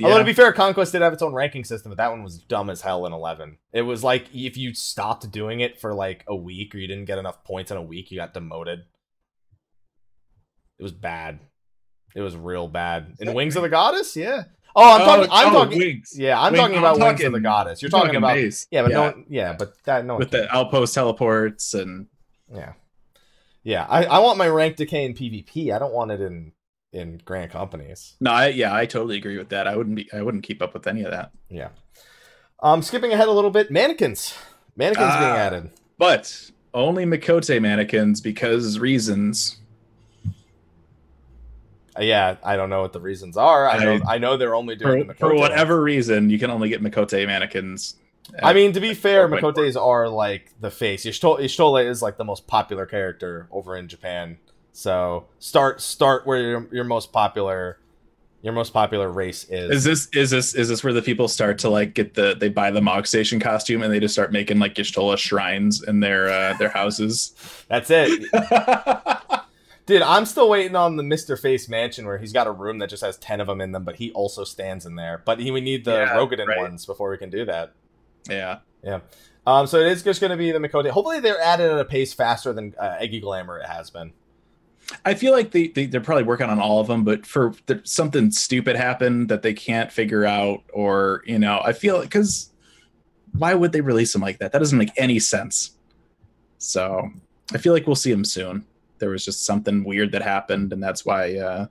Although to be fair, Conquest did have its own ranking system, but that one was dumb as hell in 11. It was like if you stopped doing it for like a week, or you didn't get enough points in a week, you got demoted. It was bad. It was real bad. In Wings of the Goddess, yeah. Oh, I'm talking. Wings. Yeah, I'm talking about Wings of the Goddess. You're talking about base. Yeah, but no one with the outpost teleports and yeah. I want my rank decay in PvP. I don't want it in Grand Companies. No, I totally agree with that. I wouldn't keep up with any of that. Yeah. Skipping ahead a little bit, mannequins being added, but only Mikote mannequins because reasons. Yeah, I don't know what the reasons are. I know they're only doing the Mikote for whatever reason. You can only get Mikote mannequins. I mean, to be fair, Mikotes are like the face. Y'shtola is like the most popular character over in Japan. So start where your most popular race is. Is this where the people start to like they buy the Mog Station costume and they just start making like Y'shtola shrines in their houses? That's it. Dude, I'm still waiting on the Mr. Face mansion where he's got a room that just has 10 of them in them, but he also stands in there. But we need the Rogadin ones before we can do that. Yeah. Yeah. So it is just going to be the Mikote. Hopefully they're added at a pace faster than Eggy Glamour it has been. I feel like they're probably working on all of them, but for something stupid happened that they can't figure out, or, I feel because why would they release them like that? That doesn't make any sense. So I feel like we'll see them soon. There was just something weird that happened, and that's why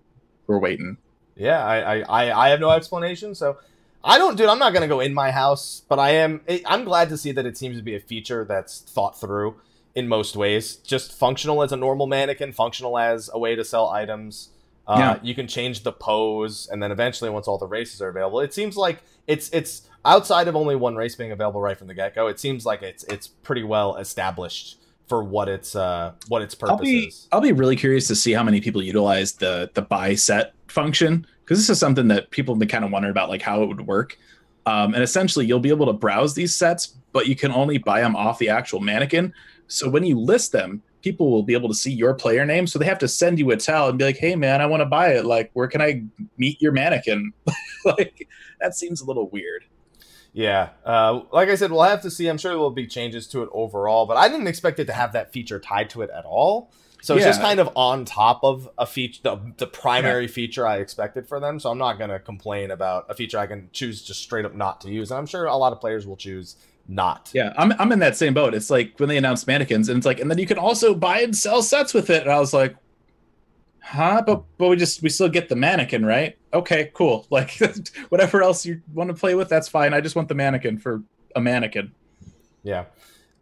we're waiting. Yeah, I have no explanation, so I'm not going to go in my house, but I'm glad to see that it seems to be a feature that's thought through in most ways. Just functional as a normal mannequin, functional as a way to sell items. You can change the pose, and then eventually, once all the races are available, it seems like it's outside of only one race being available right from the get-go. It seems like it's pretty well established for what its purpose is. I'll be really curious to see how many people utilize the buy set function, because this is something that people have been kind of wondering about, like how it would work. And essentially, you'll be able to browse these sets, but you can only buy them off the actual mannequin. So when you list them, people will be able to see your player name. So they have to send you a tell and be like, "Hey, man, I want to buy it. Like, where can I meet your mannequin?" Like, that seems a little weird. Yeah. Like I said, we'll have to see. I'm sure there will be changes to it overall, but I didn't expect it to have that feature tied to it at all. So it's just kind of on top of a feature, the primary feature I expected for them. So I'm not going to complain about a feature I can choose just straight up not to use. And I'm sure a lot of players will choose not. Yeah, I'm in that same boat. It's like when they announced mannequins, and it's like, and then you can also buy and sell sets with it. And I was like, huh? But we still get the mannequin, right? Okay, cool. Like, whatever else you want to play with, that's fine. I just want the mannequin for a mannequin. Yeah.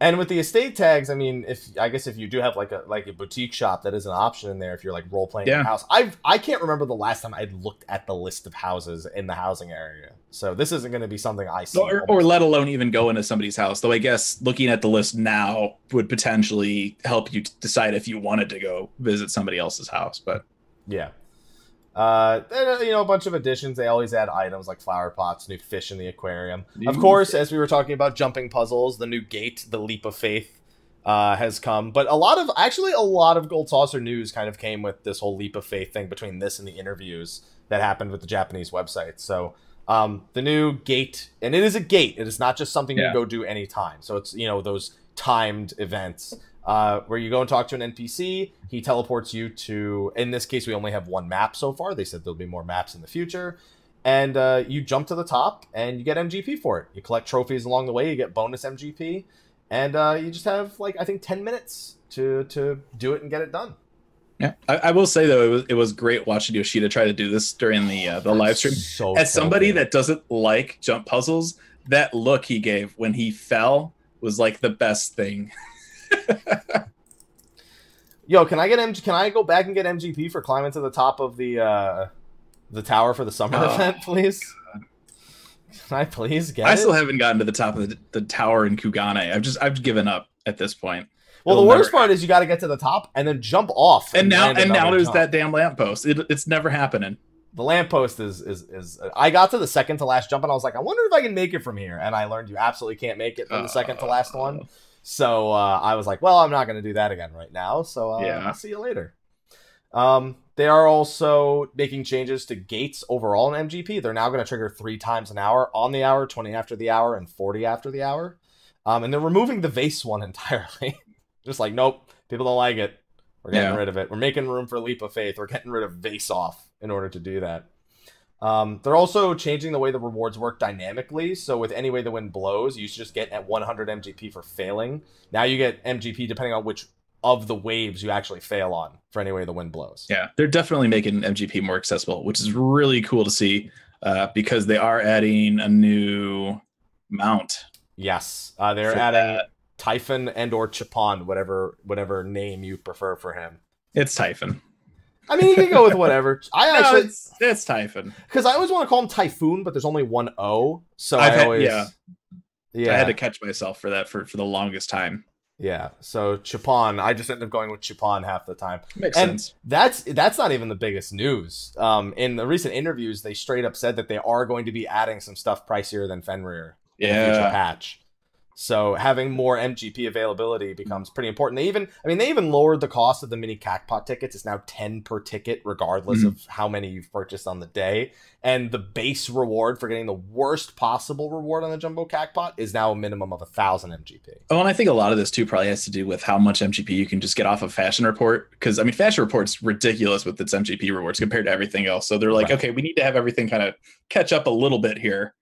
And with the estate tags, I mean, if you do have like a boutique shop, that is an option in there if you're like role playing in a house. I can't remember the last time I'd looked at the list of houses in the housing area. So this isn't going to be something I see. Or let alone even go into somebody's house. Though I guess looking at the list now would potentially help you decide if you wanted to go visit somebody else's house. But yeah. A bunch of additions. They always add items like flower pots, new fish in the aquarium. Of course, as we were talking about jumping puzzles, the new gate, the Leap of Faith, has come. But a lot of Gold Saucer news kind of came with this whole Leap of Faith thing between this and the interviews that happened with the Japanese website. So the new gate, and it is a gate. It is not just something you go do anytime. So it's, those timed events. Where you go and talk to an NPC, he teleports you to, in this case, we only have one map so far. They said there'll be more maps in the future. And you jump to the top, and you get MGP for it. You collect trophies along the way, you get bonus MGP, and you just have, I think 10 minutes to do it and get it done. Yeah, I will say, though, it was great watching Yoshida try to do this during the live stream. So as somebody that doesn't like jump puzzles, that look he gave when he fell was like the best thing. Yo, can I go back and get MGP for climbing to the top of the tower for the summer event, please? God. Can I please get it? I still haven't gotten to the top of the tower in Kugane. I've given up at this point. Well, the worst part is you got to get to the top and then jump off. And now there's that damn lamppost. It's never happening. The lamppost is. I got to the second to last jump and I was like, I wonder if I can make it from here. And I learned you absolutely can't make it from the second to last one. So I was like, well, I'm not going to do that again right now. So I'll see you later. They are also making changes to gates overall in MGP. They're now going to trigger 3 times an hour, on the hour, 20 after the hour, and 40 after the hour. And they're removing the vase one entirely. Just like, nope, people don't like it. We're getting rid of it. We're making room for Leap of Faith. We're getting rid of vase off in order to do that. They're also changing the way the rewards work dynamically. So with Any Way the Wind Blows, you used to just get at 100 MGP for failing. Now you get MGP depending on which of the waves you actually fail on for Any Way the Wind Blows. Yeah, they're definitely making MGP more accessible, which is really cool to see because they are adding a new mount. Yes, they're adding Typhon and or Chapon, whatever name you prefer for him. It's Typhon. I mean, you can go with whatever. It's Typhon. Because I always want to call him Typhoon, but there's only one O, so I had to catch myself for that for the longest time. Yeah, so Chapon, I just ended up going with Chapon half the time. Makes sense. That's not even the biggest news. In the recent interviews, they straight up said that they are going to be adding some stuff pricier than Fenrir in the future patch. So having more MGP availability becomes pretty important. They even lowered the cost of the mini Cacpot tickets. It's now 10 per ticket, regardless of how many you've purchased on the day. And the base reward for getting the worst possible reward on the Jumbo Cacpot is now a minimum of 1,000 MGP. Oh, and I think a lot of this too probably has to do with how much MGP you can just get off of Fashion Report. Because I mean, Fashion Report's ridiculous with its MGP rewards compared to everything else. So they're like, okay, we need to have everything kind of catch up a little bit here.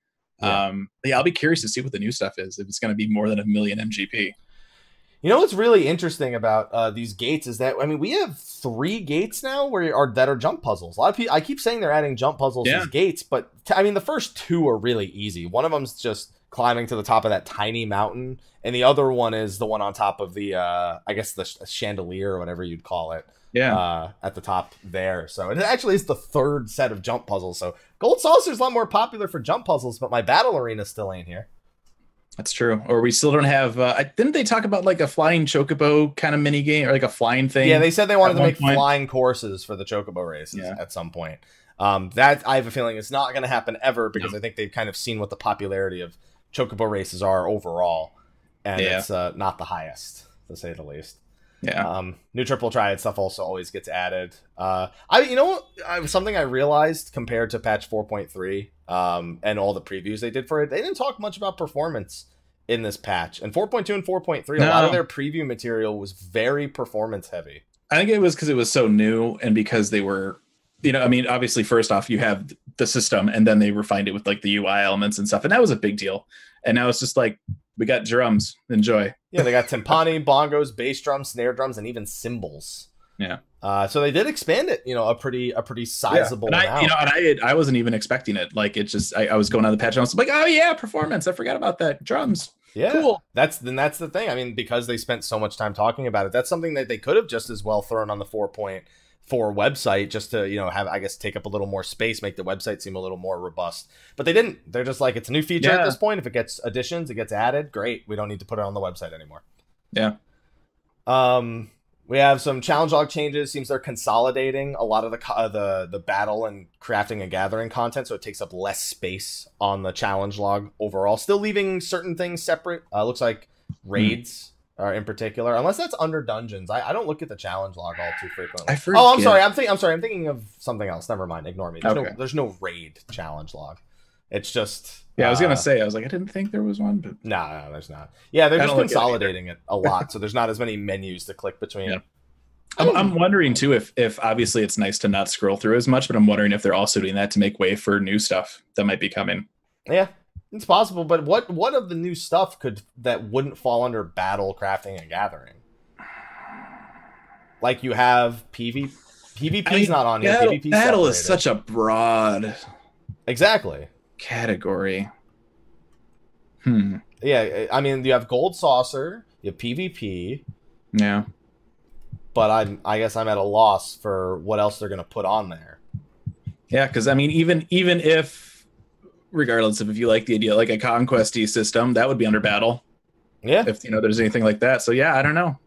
Yeah. I'll be curious to see what the new stuff is, if it's going to be more than 1 million MGP. You know what's really interesting about these gates is that, I mean, we have 3 gates now that are jump puzzles. A lot of people, I keep saying they're adding jump puzzles as gates, but I mean, the first 2 are really easy. One of them's just climbing to the top of that tiny mountain, and the other one is the one on top of the, I guess the chandelier or whatever you'd call it. Yeah, at the top there. So it actually is the 3rd set of jump puzzles. So Gold Saucer is a lot more popular for jump puzzles, but my battle arena still ain't here. That's true. Or we still don't have. Didn't they talk about like a flying Chocobo kind of mini game or like a flying thing? Yeah, they said they wanted to make flying courses for the Chocobo races at some point. That I have a feeling it's not going to happen ever because I think they've kind of seen what the popularity of Chocobo races are overall, and it's not the highest, to say the least. Yeah. New Triple Triad stuff also always gets added. Something I realized compared to patch 4.3 and all the previews they did for it, they didn't talk much about performance in this patch. And 4.2 and 4.3, a lot of their preview material was very performance heavy. I think it was because it was so new and because they were, I mean, obviously, first off, you have the system and then they refined it with like the UI elements and stuff. And that was a big deal. And now it's just like, we got drums. Enjoy. Yeah, they got timpani, bongos, bass drums, snare drums, and even cymbals. Yeah. So they did expand it, a pretty sizable amount. I wasn't even expecting it. Like, it just, I was going on the patch and I was like, oh yeah, performance. I forgot about that. Drums. Yeah. Cool. That's the thing. I mean, because they spent so much time talking about it, that's something that they could have just as well thrown on the 4.4 website just to, have, I guess, take up a little more space, make the website seem a little more robust. But they didn't. They're just like, it's a new feature at this point. If it gets additions, it gets added. Great. We don't need to put it on the website anymore. Yeah. We have some challenge log changes. Seems they're consolidating a lot of the battle and crafting and gathering content, so it takes up less space on the challenge log overall. Still leaving certain things separate. Looks like raids are in particular, unless that's under dungeons. I don't look at the challenge log all too frequently. I'm sorry. I'm thinking of something else. Never mind. Ignore me. There's no raid challenge log. It's just. Yeah, I was gonna say. I was like, I didn't think there was one, but no, there's not. Yeah, they're just consolidating it a lot, so there's not as many menus to click between. Yeah. I'm wondering too if obviously it's nice to not scroll through as much, but I'm wondering if they're also doing that to make way for new stuff that might be coming. Yeah, it's possible. But what of the new stuff that wouldn't fall under battle, crafting, and gathering? Like you have PvP's not on here. PvP battle is such a broad category. Yeah, I mean, you have Gold Saucer, you have PvP. Yeah. But I guess I'm at a loss for what else they're going to put on there. Yeah, because I mean, even if, regardless of if you like the idea, like a conquest-y system, that would be under battle. Yeah. If there's anything like that. So yeah, I don't know.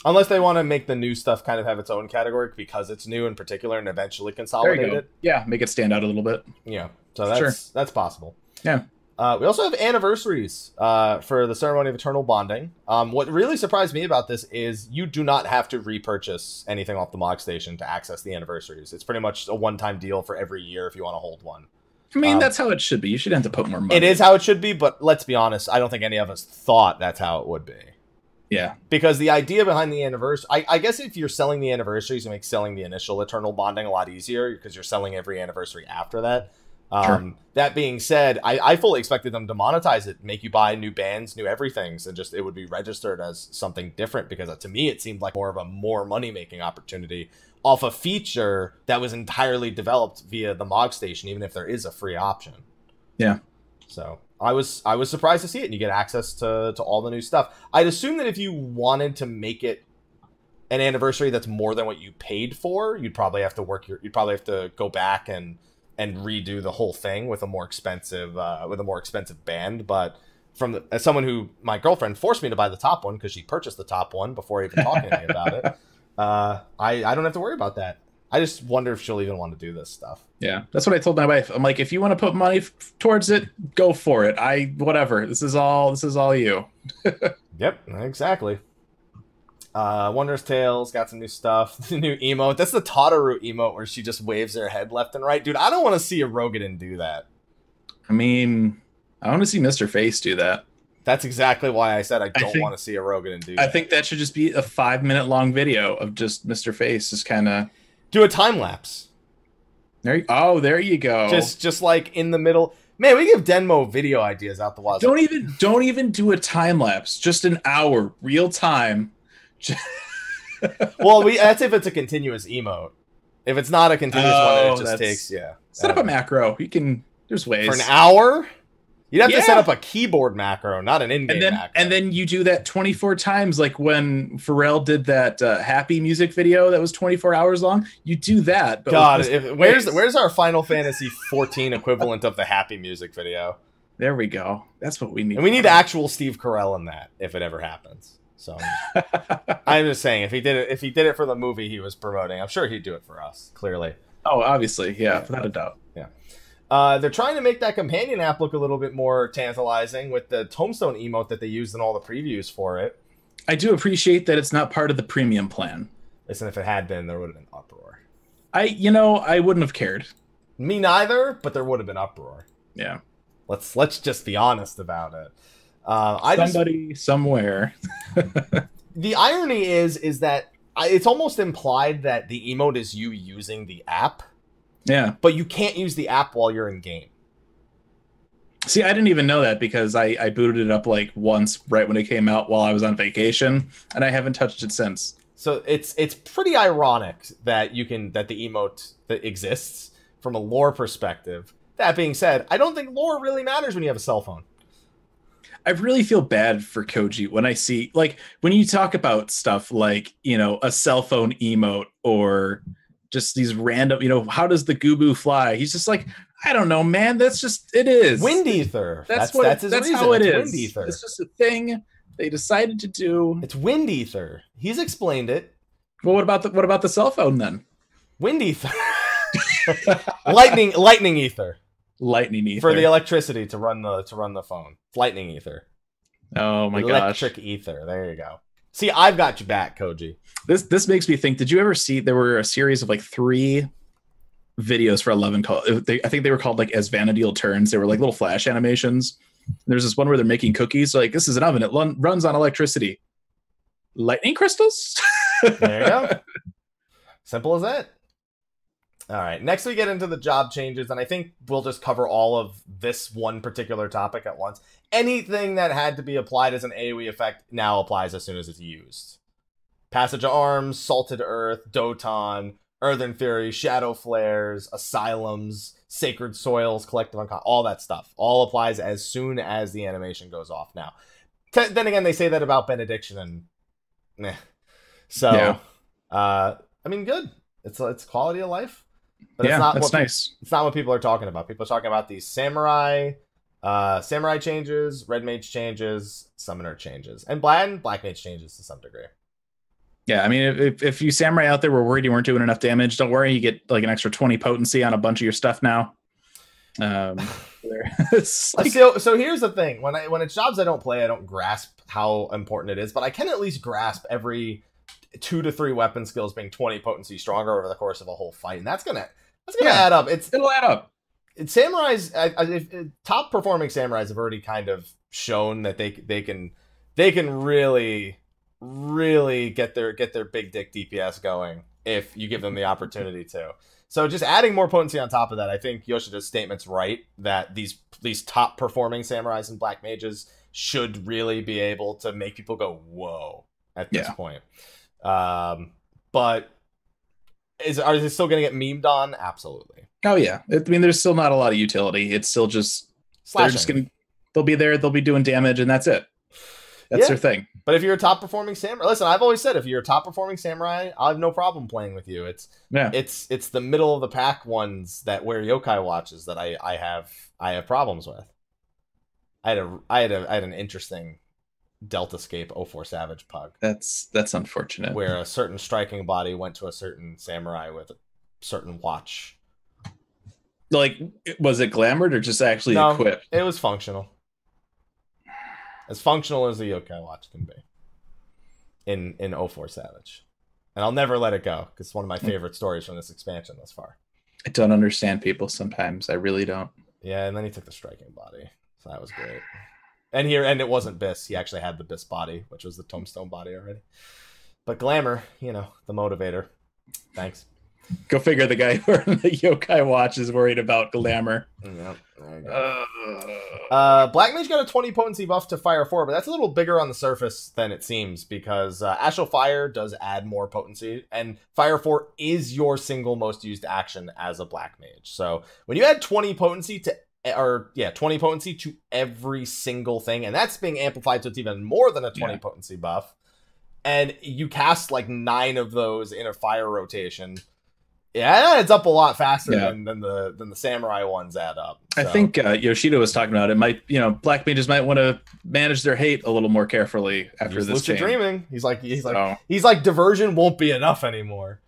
Unless they want to make the new stuff kind of have its own category because it's new in particular and eventually consolidate it. Yeah, make it stand out a little bit. Yeah. So that's possible. Yeah. We also have anniversaries for the Ceremony of Eternal Bonding. What really surprised me about this is you do not have to repurchase anything off the Mog Station to access the anniversaries. It's pretty much a one-time deal for every year if you want to hold one. I mean, that's how it should be. You should have to put more money. It is how it should be, but let's be honest. I don't think any of us thought that's how it would be. Yeah. Because the idea behind the anniversary... I guess if you're selling the anniversaries, it makes selling the initial Eternal Bonding a lot easier because you're selling every anniversary after that. Sure. That being said, I fully expected them to monetize it, make you buy new bands, new everythings, and just it would be registered as something different, because to me it seemed like more of a money-making opportunity off a feature that was entirely developed via the MOG station, even if there is a free option. Yeah. So I was surprised to see it, and you get access to all the new stuff. I'd assume that if you wanted to make it an anniversary that's more than what you paid for, you'd probably have to go back and redo the whole thing with a more expensive band. But as someone who, my girlfriend forced me to buy the top one because she purchased the top one before even talking to me about it. I don't have to worry about that. I just wonder if she'll even want to do this stuff. Yeah, that's what I told my wife. I'm like, if you want to put money towards it, go for it. Whatever. This is all you. Yep, exactly. Wondrous Tales got some new stuff. The new emote. That's the Tataru emote where she just waves her head left and right. Dude, I don't want to see a Rogadin do that. I mean, I want to see Mr. Face do that. That's exactly why I said I don't want to see a Rogadin do that. I think that should just be a 5-minute long video of just Mr. Face just kind of... Do a time lapse. There you go. Just like in the middle. Man, we give Denmo video ideas out the wazoo. Don't even do a time lapse. Just an hour, real time. Well, that's if it's a continuous emote. If it's not a continuous one, it just takes Set up a macro. There's ways. For an hour? You'd have to set up a keyboard macro, not an in-game macro. And then you do that 24 times, like when Pharrell did that Happy music video that was 24 hours long. You do that. But God, where's our Final Fantasy XIV equivalent of the Happy music video? There we go. That's what we need. And we need actual Steve Carell in that, if it ever happens. So I'm just saying, if he did it for the movie he was promoting, I'm sure he'd do it for us. Clearly. Oh, obviously, yeah, without a doubt. Yeah. They're trying to make that companion app look a little bit more tantalizing with the Tombstone emote that they used in all the previews for it. I do appreciate that it's not part of the premium plan. Listen, if it had been, there would have been uproar. I wouldn't have cared. Me neither, but there would have been uproar. Yeah. Let's just be honest about it. Somewhere. The irony is that it's almost implied that the emote is you using the app. Yeah. But you can't use the app while you're in game. See, I didn't even know that because I booted it up like once right when it came out while I was on vacation, and I haven't touched it since. So it's pretty ironic that the emote that exists from a lore perspective. That being said, I don't think lore really matters when you have a cell phone. I really feel bad for Koji when I see, like, when you talk about stuff like, a cell phone emote or just these random, how does the Gubu fly? He's just like, I don't know, man. That's just, it is. Wind ether. That's his reason. How it it's is. Wind ether. It's just a thing they decided to do. It's wind ether. He's explained it. Well, what about the cell phone then? Wind ether. lightning ether. Lightning ether for the electricity to run the phone. Lightning ether. Oh my gosh. Electric ether. There you go. See, I've got you back, Koji. This makes me think. Did you ever see there were a series of like 3 videos for 11 called? I think they were called like As Vanadil Turns. They were like little flash animations. There's this one where they're making cookies. Like, this is an oven. It runs on electricity. Lightning crystals. There you go. Simple as that. All right, next we get into the job changes, and I think we'll just cover all of this one particular topic at once. Anything that had to be applied as an AoE effect now applies as soon as it's used. Passage of Arms, Salted Earth, Doton, Earthen Fury, Shadow Flares, Asylums, Sacred Soils, Collective Unconscious, all that stuff. All applies as soon as the animation goes off now. Then again, they say that about Benediction, and meh. So, yeah. I mean, good. It's quality of life. But yeah, it's not that's nice. It's not what people are talking about. People are talking about these samurai changes, red mage changes, summoner changes, and black mage changes to some degree. Yeah, I mean, if you samurai out there were worried you weren't doing enough damage, don't worry. You get like an extra 20 potency on a bunch of your stuff now. So here's the thing: when it's jobs I don't play, I don't grasp how important it is, but I can at least grasp every 2 to 3 weapon skills being 20 potency stronger over the course of a whole fight, and that's gonna add up. It'll add up. Samurais, top performing samurais have already kind of shown that they can really get their big dick DPS going if you give them the opportunity to. So just adding more potency on top of that, I think Yoshida's statement's right, that these top performing samurais and black mages should really be able to make people go, whoa, at this point. But are they still going to get memed on? Absolutely. Oh, yeah. I mean, there's still not a lot of utility. It's still just, they'll be there, they'll be doing damage, and that's it. That's their thing. But if you're a top performing samurai, listen, I've always said, if you're a top performing samurai, I have no problem playing with you. It's the middle of the pack ones that wear yokai watches that I have problems with. I had an interesting Deltascape 04 Savage pug. That's unfortunate. Where a certain striking body went to a certain samurai with a certain watch. Like, was it glamored or just actually equipped? It was functional. As functional as a yokai watch can be. In 04 Savage. And I'll never let it go, because it's one of my favorite stories from this expansion thus far. I don't understand people sometimes. I really don't. Yeah, and then he took the striking body. So that was great. And it wasn't Biss. He actually had the Biss body, which was the Tombstone body already. But glamour, the motivator. Thanks. Go figure, the guy wearing the yokai watch is worried about glamour. Yep, there you go. Black Mage got a 20 potency buff to Fire 4, but that's a little bigger on the surface than it seems, because Astral Fire does add more potency, and Fire 4 is your single most used action as a Black Mage. So when you add 20 potency to 20 potency to every single thing, and that's being amplified, so it's even more than a 20 potency buff, and you cast like 9 of those in a fire rotation. Yeah, it adds up a lot faster than the samurai ones add up. So. I think Yoshida was talking about it. Might black mages might want to manage their hate a little more carefully after this lucid change. Dreaming. He's like diversion won't be enough anymore.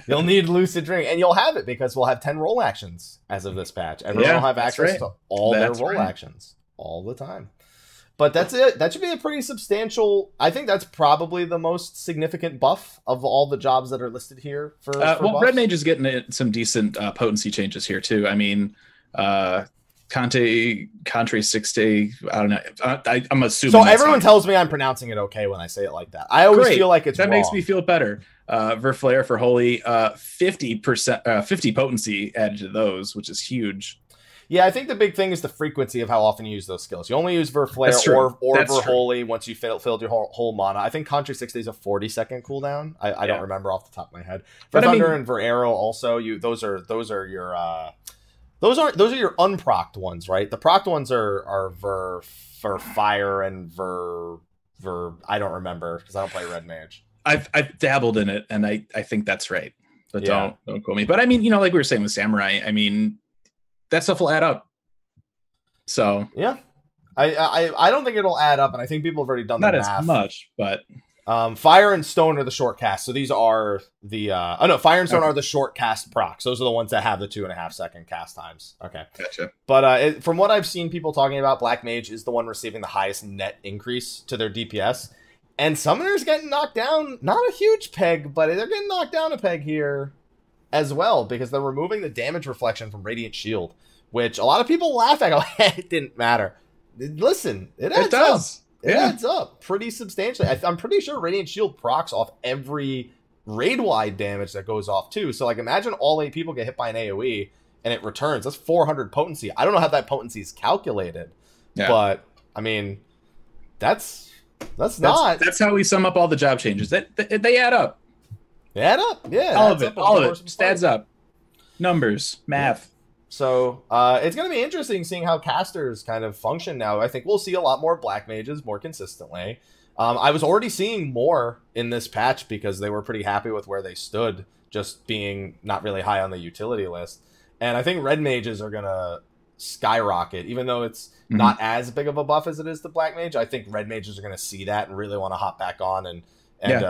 You'll need lucid dreaming, and you'll have it because we'll have 10 roll actions as of this patch. Everyone will have access to all their roll actions all the time. But that's it. That should be a pretty substantial. I think that's probably the most significant buff of all the jobs that are listed here. For buffs. Red Mage is getting some decent potency changes here too. I mean, Contra 60. I don't know. I'm assuming. So everyone tells me I'm pronouncing it okay when I say it like that. I always feel like it's that wrong. Makes me feel better. Verflare for Holy, 50%, 50 potency added to those, which is huge. Yeah, I think the big thing is the frequency of how often you use those skills. You only use Verflare or Verholy once you filled your whole mana. I think Contra 60 is a 40-second cooldown. I don't remember off the top of my head. For Thunder and Ver Arrow also, those are your unprocced ones, right? The procced ones are Ver Fire and Ver I don't remember because I don't play Red Mage. I've dabbled in it, and I think that's right. But don't quote me. But I mean, like we were saying with Samurai, I mean, that stuff will add up. So yeah, I don't think it'll add up, and I think people have already done the math. Not as much, but Fire and Stone are the short cast. So these are the Fire and Stone are the short cast procs. Those are the ones that have the 2.5 second cast times. Okay, gotcha. But from what I've seen people talking about, Black Mage is the one receiving the highest net increase to their DPS, and Summoner's getting knocked down. Not a huge peg, but they're getting knocked down a peg here as well, because they're removing the damage reflection from Radiant Shield, which a lot of people laugh at. Go, it didn't matter. Listen, it adds up. It adds up pretty substantially. I'm pretty sure Radiant Shield procs off every raid-wide damage that goes off too. So like, imagine all 8 people get hit by an AoE and it returns. That's 400 potency. I don't know how that potency is calculated, but I mean, that's how we sum up all the job changes. They add up. They add up, yeah. All of it just adds up. Numbers, math. So it's going to be interesting seeing how casters kind of function now. I think we'll see a lot more Black Mages more consistently. I was already seeing more in this patch because they were pretty happy with where they stood, just being not really high on the utility list. And I think Red Mages are going to skyrocket, even though it's not as big of a buff as it is to Black Mage. I think Red Mages are going to see that and really want to hop back on and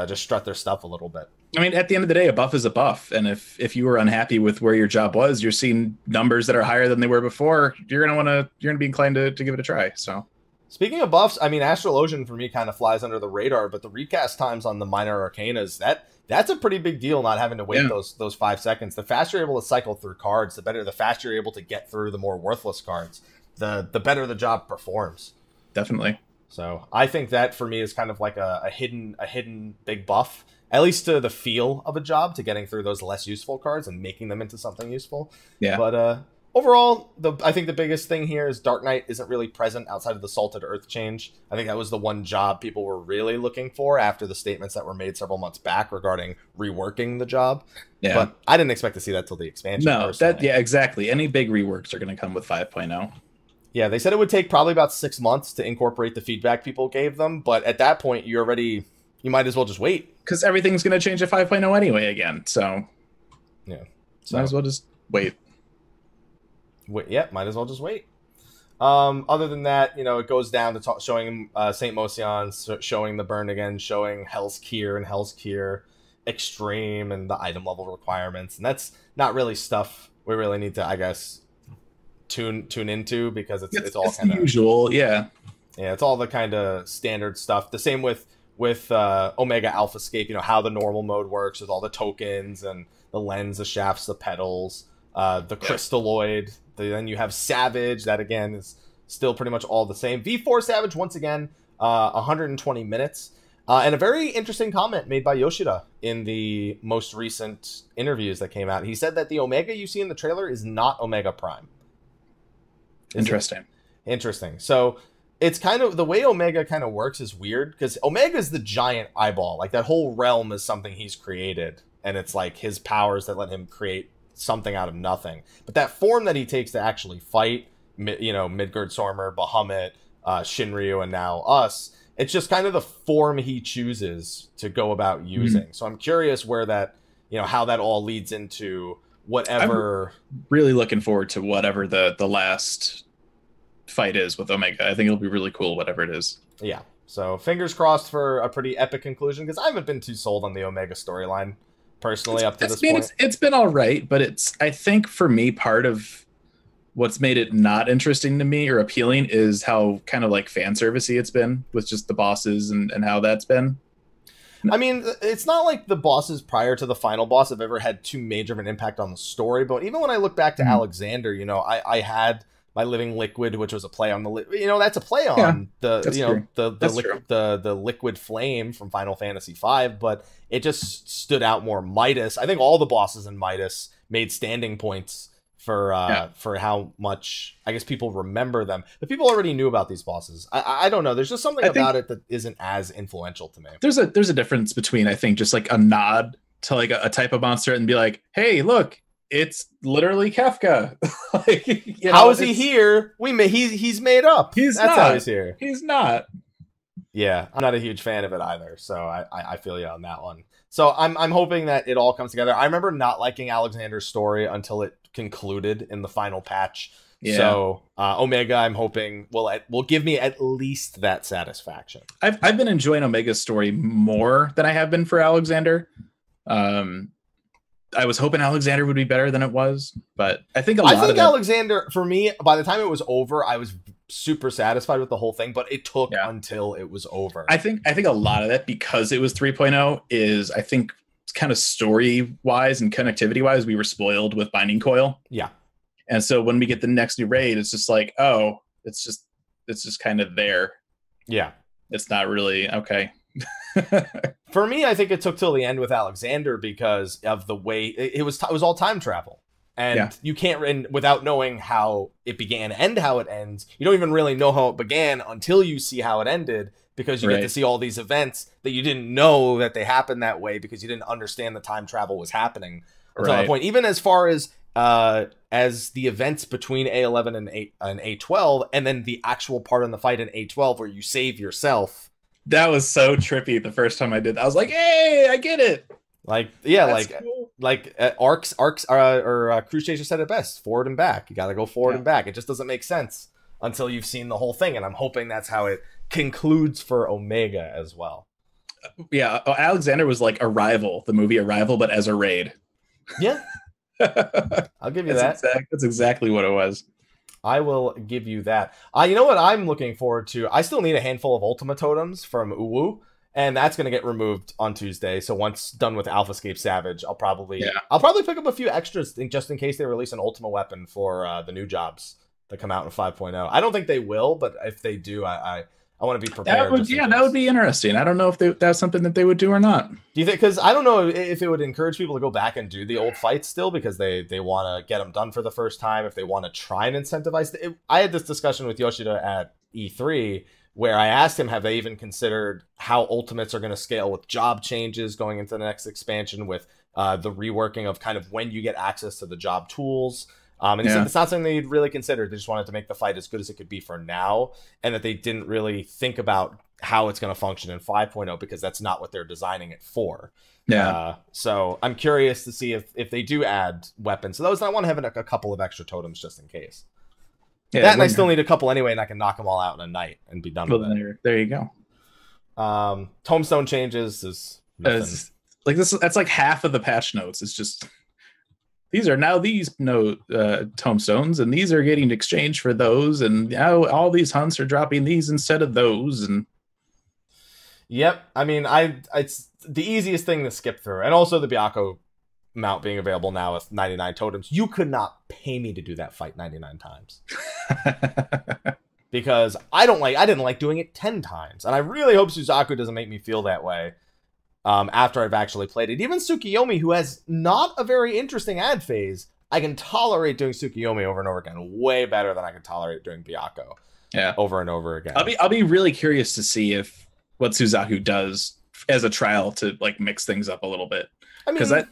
just strut their stuff a little bit. I mean, at the end of the day, a buff is a buff. And if you were unhappy with where your job was, you're seeing numbers that are higher than they were before, you're gonna be inclined to give it a try. So speaking of buffs, I mean, Astral Ocean for me kind of flies under the radar, but the recast times on the minor arcanas, that's a pretty big deal, not having to wait those 5 seconds. The faster you're able to cycle through cards, the faster you're able to get through the more worthless cards, the better the job performs. Definitely. So I think that for me is kind of like a hidden big buff. at least to the feel of a job, to getting through those less useful cards and making them into something useful. Yeah. But overall, I think the biggest thing here is Dark Knight isn't really present outside of the Salted Earth change. I think that was the one job people were really looking for after the statements that were made several months back regarding reworking the job. Yeah. But I didn't expect to see that till the expansion. No, exactly. Any big reworks are going to come with 5.0. Yeah, they said it would take probably about 6 months to incorporate the feedback people gave them, but at that point, you might as well just wait. Because everything's going to change to 5.0 anyway again, so... Yeah. Might as well just wait. Yeah, might as well just wait. Other than that, it goes down to showing St. Mocion, showing the Burn again, showing Hell's Kier and Hell's Kier Extreme and the item level requirements. And that's not really stuff we really need to, I guess, tune into, because it's all kind of usual. Yeah, it's all the kind of standard stuff. The same with Omega Alphascape, how the normal mode works with all the tokens and the lens, the shafts, the petals, the crystalloid. Then you have Savage, that again is still pretty much all the same. V4 Savage, once again, 120 minutes. And a very interesting comment made by Yoshida in the most recent interviews that came out. He said that the Omega you see in the trailer is not Omega Prime. Interesting. So it's kind of, the way Omega kind of works is weird, because Omega is the giant eyeball. Like, that whole realm is something he's created, and it's like his powers that let him create something out of nothing. But that form that he takes to actually fight, Midgard-Sormer, Bahamut, Shinryu, and now us, it's just kind of the form he chooses to go about using. Mm-hmm. So I'm curious where that, how that all leads into whatever. I'm really looking forward to whatever the last fight is with Omega. I think it'll be really cool, whatever it is. Yeah. So fingers crossed for a pretty epic conclusion, because I haven't been too sold on the Omega storyline personally up to this point. It's been all right, but I think for me, part of what's made it not interesting to me or appealing is how kind of like fan servicey it's been with just the bosses and how that's been. I mean, it's not like the bosses prior to the final boss have ever had too major of an impact on the story, but even when I look back to Alexander, I had my Living Liquid, which was a play on that's a play on the Liquid Flame from Final Fantasy V, but it just stood out more. Midas, I think all the bosses in Midas made standing points for how much, I guess, people remember them. But people already knew about these bosses. I don't know. There's just something about it that isn't as influential to me. There's a difference between, I think, just like a nod to like a type of monster and be like, hey, look, it's literally Kefka. How is he here? He's made up. That's how he's here. He's not. Yeah, I'm not a huge fan of it either. So I feel you on that one. So I'm hoping that it all comes together. I remember not liking Alexander's story until it concluded in the final patch. Yeah. So Omega, I'm hoping will give me at least that satisfaction. I've been enjoying Omega's story more than I have been for Alexander. I was hoping Alexander would be better than it was, but I think Alexander, for me, by the time it was over, I was super satisfied with the whole thing, but it took until it was over. I think a lot of that, because it was 3.0, is I think kind of story wise and connectivity wise, we were spoiled with Binding Coil. Yeah. And so when we get the next new raid, it's just like, oh, it's just kind of there. Yeah. It's not really okay. For me, I think it took till the end with Alexander because of the way it was all time travel. And you can't, without knowing how it began and how it ends, you don't even really know how it began until you see how it ended, because you get to see all these events that you didn't know that they happened that way because you didn't understand the time travel was happening until that point. Even as far as the events between A11 and A12, and then the actual part in the fight in A12 where you save yourself. That was so trippy the first time I did that. I was like, hey, I get it. Like, yeah, that's cool. Arcs or Crusader said it best, forward and back. You got to go forward and back. It just doesn't make sense until you've seen the whole thing. And I'm hoping that's how it concludes for Omega as well. Yeah, Alexander was like Arrival, the movie Arrival, but as a raid. Yeah. I'll give you that. That's exactly what it was. I will give you that. You know what I'm looking forward to? I still need a handful of Ultima Totems from Uwu, and that's going to get removed on Tuesday. So once done with Alphascape Savage, I'll probably pick up a few extras just in case they release an Ultima weapon for the new jobs that come out in 5.0. I don't think they will, but if they do, I I want to be prepared. That would be interesting. I don't know if that's something that they would do or not. Do you think? Because I don't know if it would encourage people to go back and do the old fights still because they want to get them done for the first time. If they want to try and incentivize I had this discussion with Yoshida at E3 where I asked him, have they even considered how ultimates are going to scale with job changes going into the next expansion with the reworking of kind of when you get access to the job tools. And he said it's not something they'd really considered. They just wanted to make the fight as good as it could be for now, and that they didn't really think about how it's going to function in 5.0 because that's not what they're designing it for. Yeah. So I'm curious to see if they do add weapons. So those, I want to have a couple of extra totems just in case. Yeah, that and I still need a couple anyway, and I can knock them all out in a night and be done with it. There you go. Tomestone changes is like this. That's like half of the patch notes. It's just these are now these tomestones, and these are getting exchanged for those, and now all these hunts are dropping these instead of those. And yep, I mean, it's the easiest thing to skip through, and also the Byakko mount being available now with 99 totems. You could not pay me to do that fight 99 times. Because I didn't like doing it 10 times. And I really hope Suzaku doesn't make me feel that way after I've actually played it. Even Tsukiyomi, who has not a very interesting ad phase, I can tolerate doing Tsukiyomi over and over again way better than I can tolerate doing Byakko over and over again. I'll be really curious to see what Suzaku does as a trial to like mix things up a little bit. I mean, because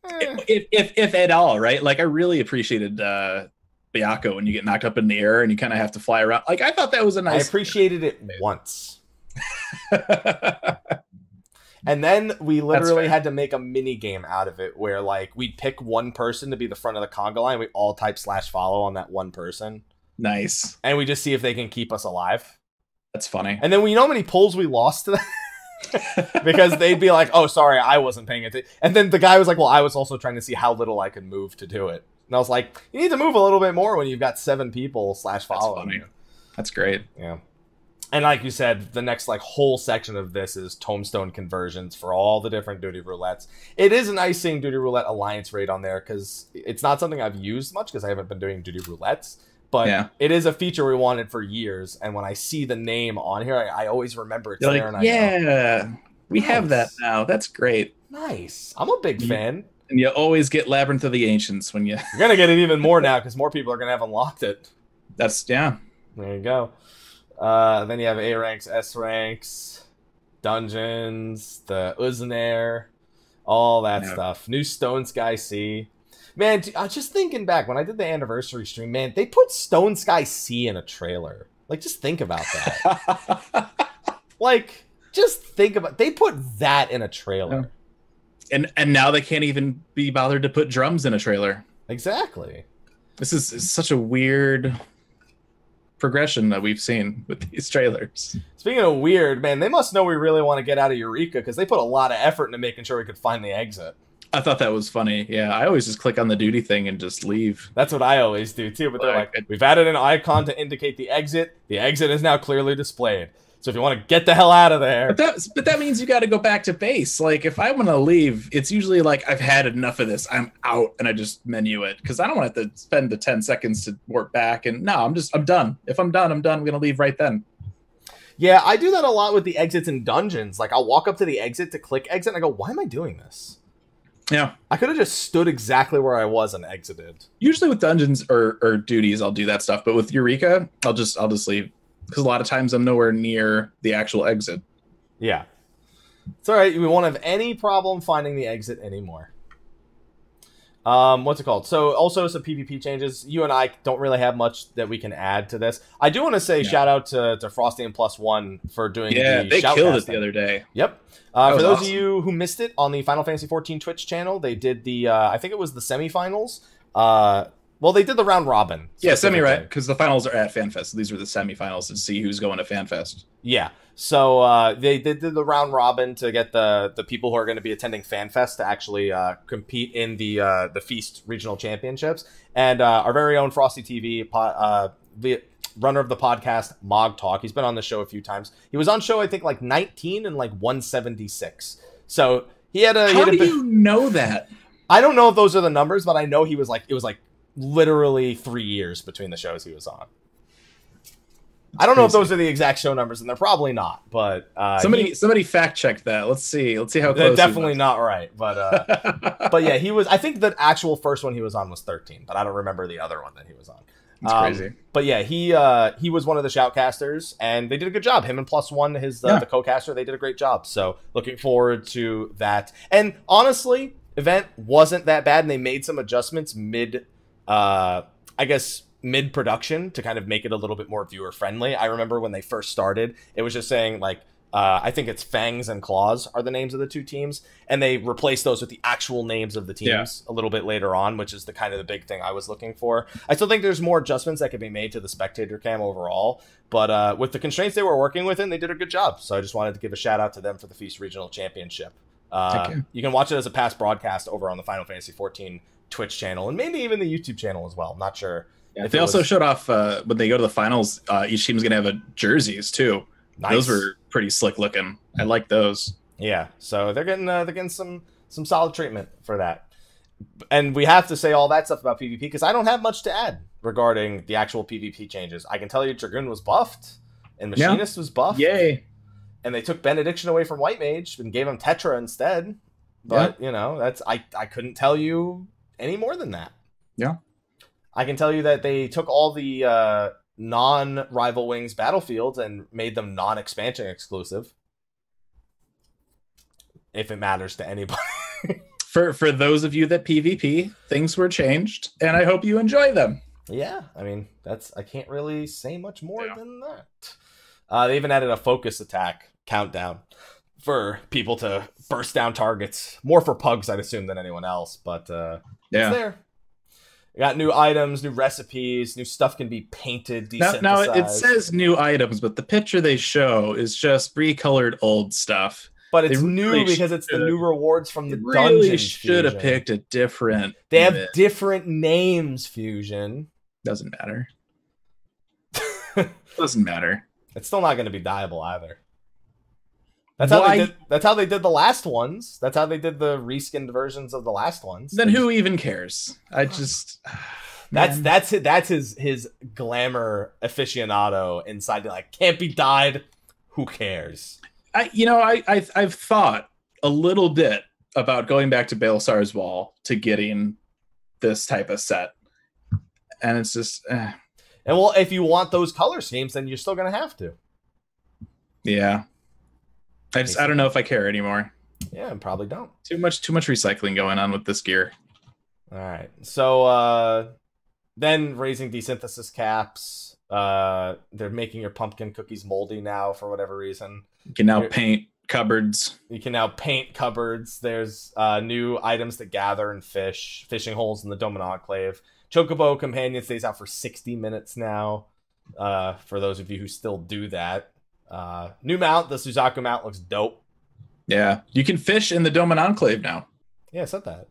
if at all, right? Like I really appreciated Byakko when you get knocked up in the air and you kind of have to fly around. Like I thought that was a nice. I appreciated it once. And then we literally had to make a mini game out of it where like we'd pick one person to be the front of the conga line. We all type /follow on that one person. Nice. And we just see if they can keep us alive. That's funny. And then we know how many pulls we lost to that. Because they'd be like, oh, sorry, I wasn't paying attention. And then the guy was like, well, I was also trying to see how little I could move to do it. And I was like, you need to move a little bit more when you've got 7 people /follow you. That's great. Yeah. And like you said, the next like whole section of this is Tomestone conversions for all the different duty roulettes. It is nice seeing duty roulette alliance rate on there because it's not something I've used much because I haven't been doing duty roulettes. But it is a feature we wanted for years. And when I see the name on here, I always remember it's there. Like, and we have that now. That's great. Nice. I'm a big fan. And you always get Labyrinth of the Ancients when you... You're going to get it even more now because more people are going to have unlocked it. Yeah. There you go. Then you have A ranks, S ranks, dungeons, the Uznair, all that stuff. New Stone Sky Sea. Man, just thinking back, when I did the anniversary stream, man, they put Stone Sky Sea in a trailer. Like, just think about that. Like, just think about... They put that in a trailer. And now they can't even be bothered to put drums in a trailer. Exactly. This is such a weird progression that we've seen with these trailers. Speaking of weird, man, they must know we really want to get out of Eureka because they put a lot of effort into making sure we could find the exit. I thought that was funny. Yeah, I always just click on the duty thing and just leave. That's what I always do too. But they're like, we've added an icon to indicate the exit. The exit is now clearly displayed. So if you want to get the hell out of there. But that means you got to go back to base. Like if I want to leave, it's usually like I've had enough of this. I'm out, and I just menu it because I don't want to have to spend the 10 seconds to work back. And no, I'm done. If I'm done, I'm done. I'm gonna leave right then. Yeah, I do that a lot with the exits in dungeons. Like I'll walk up to the exit to click exit, and I go, "Why am I doing this?" Yeah, I could have just stood exactly where I was and exited. Usually with dungeons or duties, I'll do that stuff. But with Eureka, I'll just leave. Because a lot of times I'm nowhere near the actual exit. Yeah. It's all right. We won't have any problem finding the exit anymore. What's it called? So also some PvP changes. You and I don't really have much that we can add to this. I do want to say shout out to Frosty and +1 for doing the they killed it the other day. Yep. For those of you who missed it on the Final Fantasy XIV Twitch channel, they did the, I think it was the semifinals. Well, they did the round robin. Yeah, right? Because the finals are at FanFest. So these were the semifinals to see who's going to FanFest. Yeah. So they did the round robin to get the people who are going to be attending FanFest to actually compete in the Feast Regional Championships. And our very own Frosty TV, the runner of the podcast, Mog Talk, he's been on the show a few times. He was on show, I think, like 19 and like 176. So he had a... How do you know that? I don't know if those are the numbers, but I know he was like... It was like literally 3 years between the shows he was on. I don't know if those are the exact show numbers, and they're probably not. But somebody fact check that. Let's see how close. They're definitely not right. But but yeah, he was. I think the actual first one he was on was 13, but I don't remember the other one that he was on. That's crazy. But yeah, he was one of the shoutcasters, and they did a good job. Him and +1, the co-caster, they did a great job. So looking forward to that. And honestly, event wasn't that bad, and they made some adjustments mid production to kind of make it a little bit more viewer friendly. I remember when they first started, it was just saying like, I think it's Fangs and Claws are the names of the two teams, and they replaced those with the actual names of the teams a little bit later on, which is the kind of the big thing I was looking for. I still think there's more adjustments that could be made to the spectator cam overall, but with the constraints they were working within, they did a good job. So I just wanted to give a shout out to them for the Feast Regional Championship. You can watch it as a past broadcast over on the Final Fantasy XIV Twitch channel, and maybe even the YouTube channel as well. I'm not sure. Yeah, they also showed off when they go to the finals, each team's gonna have jerseys too. Nice. Those were pretty slick looking. I like those. Yeah, so they're getting some solid treatment for that. And we have to say all that stuff about PvP because I don't have much to add regarding the actual PvP changes. I can tell you Dragoon was buffed and Machinist was buffed. Yay. And they took Benediction away from White Mage and gave him Tetra instead. But, you know, that's I couldn't tell you any more than that. Yeah. I can tell you that they took all the non-Rival Wings battlefields and made them non-expansion exclusive. If it matters to anybody. For those of you that PvP, things were changed, and I hope you enjoy them. Yeah, I mean, I can't really say much more than that. They even added a focus attack countdown for people to burst down targets. More for pugs, I'd assume, than anyone else, but it's there. We got new items, new recipes, new stuff can be painted, desynthesized. Now it says new items, but the picture they show is just recolored old stuff. But it's new because it's the new rewards from the dungeon. Really should have picked a different. They have different names, Fusion. Doesn't matter. Doesn't matter. It's still not going to be dyeable either. That's how they did the last ones. That's how they did the reskinned versions of the last ones. Then who even cares? I just that's his glamour aficionado inside. Like, can't be dyed. Who cares? I've thought a little bit about going back to Baelsar's Wall to getting this type of set, and it's just. And well, if you want those color schemes, then you're still gonna have to. Yeah. I don't know if I care anymore. Yeah, I probably don't. Too much recycling going on with this gear. All right. So then raising desynthesis caps. They're making your pumpkin cookies moldy now for whatever reason. You can now paint cupboards. There's new items that gather and fish. Fishing holes in the Domin Enclave. Chocobo companion stays out for 60 minutes now. For those of you who still do that. New mount, the Suzaku mount looks dope. Yeah, you can fish in the Domin Enclave now. Yeah, I said that.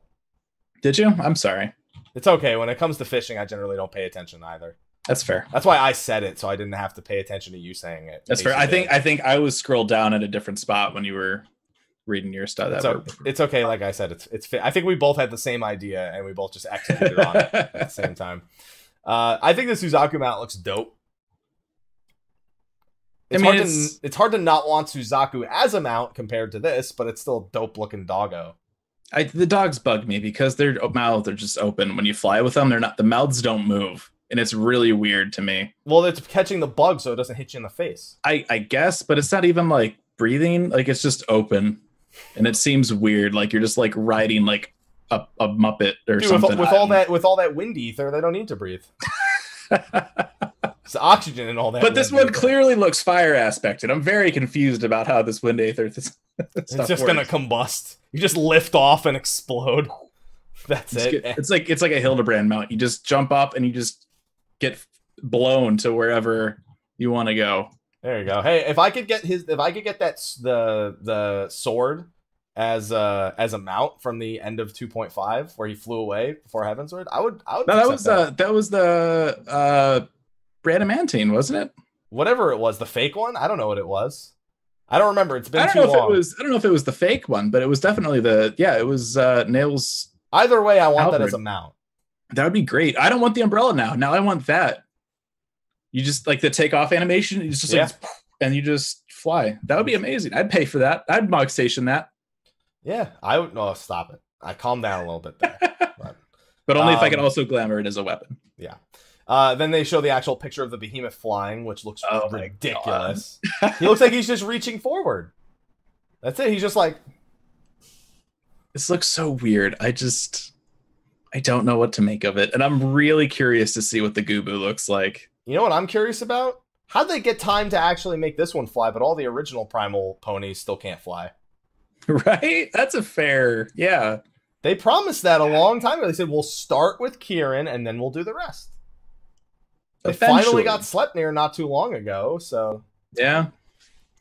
Did you? I'm sorry. It's okay. When it comes to fishing, I generally don't pay attention either. That's fair. That's why I said it, so I didn't have to pay attention to you saying it. That's fair. I think I was scrolled down at a different spot when you were reading your stuff. It's okay. Like I said, it's I think we both had the same idea, and we both just executed on it at the same time. I think the Suzaku mount looks dope. It's hard to not want Suzaku as a mount compared to this, but it's still a dope looking doggo. The dogs bug me because their mouths are just open. When you fly with them, the mouths don't move, and it's really weird to me. Well, it's catching the bug so it doesn't hit you in the face. I guess, but it's not even like breathing. Like, it's just open, and it seems weird. Like you're just like riding like a Muppet or something. With all that wind ether, they don't need to breathe. It's oxygen and all that. But this one clearly looks fire aspected. I'm very confused about how this wind ether it's just gonna combust. You just lift off and explode. That's it. It's like a Hildebrand mount. You just jump up and you just get blown to wherever you want to go. There you go. Hey, if I could get the sword as a mount from the end of 2.5 where he flew away before Heavensward, I would. No, that was the Bradamantine, wasn't it? Whatever it was, the fake one. I don't know what it was. I don't remember. It's been too long. I don't know if it was the fake one, but it was definitely it was Nails. Either way, I want that as a mount. That would be great. I don't want the umbrella now. Now I want that. You just like the takeoff animation. It's just like, and you just fly. That would be amazing. I'd pay for that. I'd Mog Station that. Yeah, I would. No, stop it. I calmed down a little bit there. But only if I could also glamour it as a weapon. Yeah. Then they show the actual picture of the behemoth flying, which looks ridiculous. He looks like he's just reaching forward. That's it. He's just like... This looks so weird. I don't know what to make of it. And I'm really curious to see what the Gubu looks like. You know what I'm curious about? How'd they get time to actually make this one fly, but all the original Primal ponies still can't fly? Right? That's a fair... Yeah. They promised that a long time ago. They said, we'll start with Kieran, and then we'll do the rest. They finally got Sleipnir not too long ago, so... Yeah.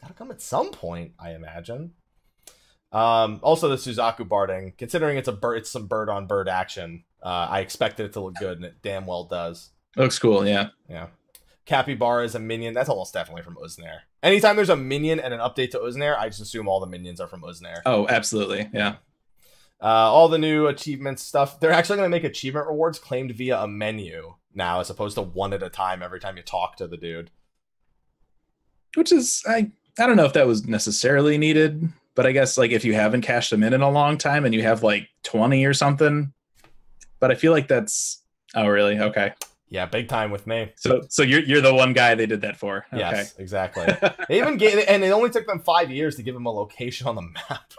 Gotta come at some point, I imagine. Also, the Suzaku barding, considering it's some bird-on-bird action, I expected it to look good, and it damn well does. It looks cool, yeah. Yeah. Capybara is a minion. That's almost definitely from Uznair. Anytime there's a minion and an update to Uznair, I just assume all the minions are from Uznair. Oh, absolutely, yeah. All the new achievements stuff. They're actually going to make achievement rewards claimed via a menu now, as opposed to one at a time every time you talk to the dude. Which is, I don't know if that was necessarily needed, but I guess like if you haven't cashed them in a long time and you have like 20 or something, but I feel like that's, oh really? Okay. Yeah, big time with me. So you're the one guy they did that for. Okay. Yes, exactly. They even gave, and it only took them 5 years to give them a location on the map.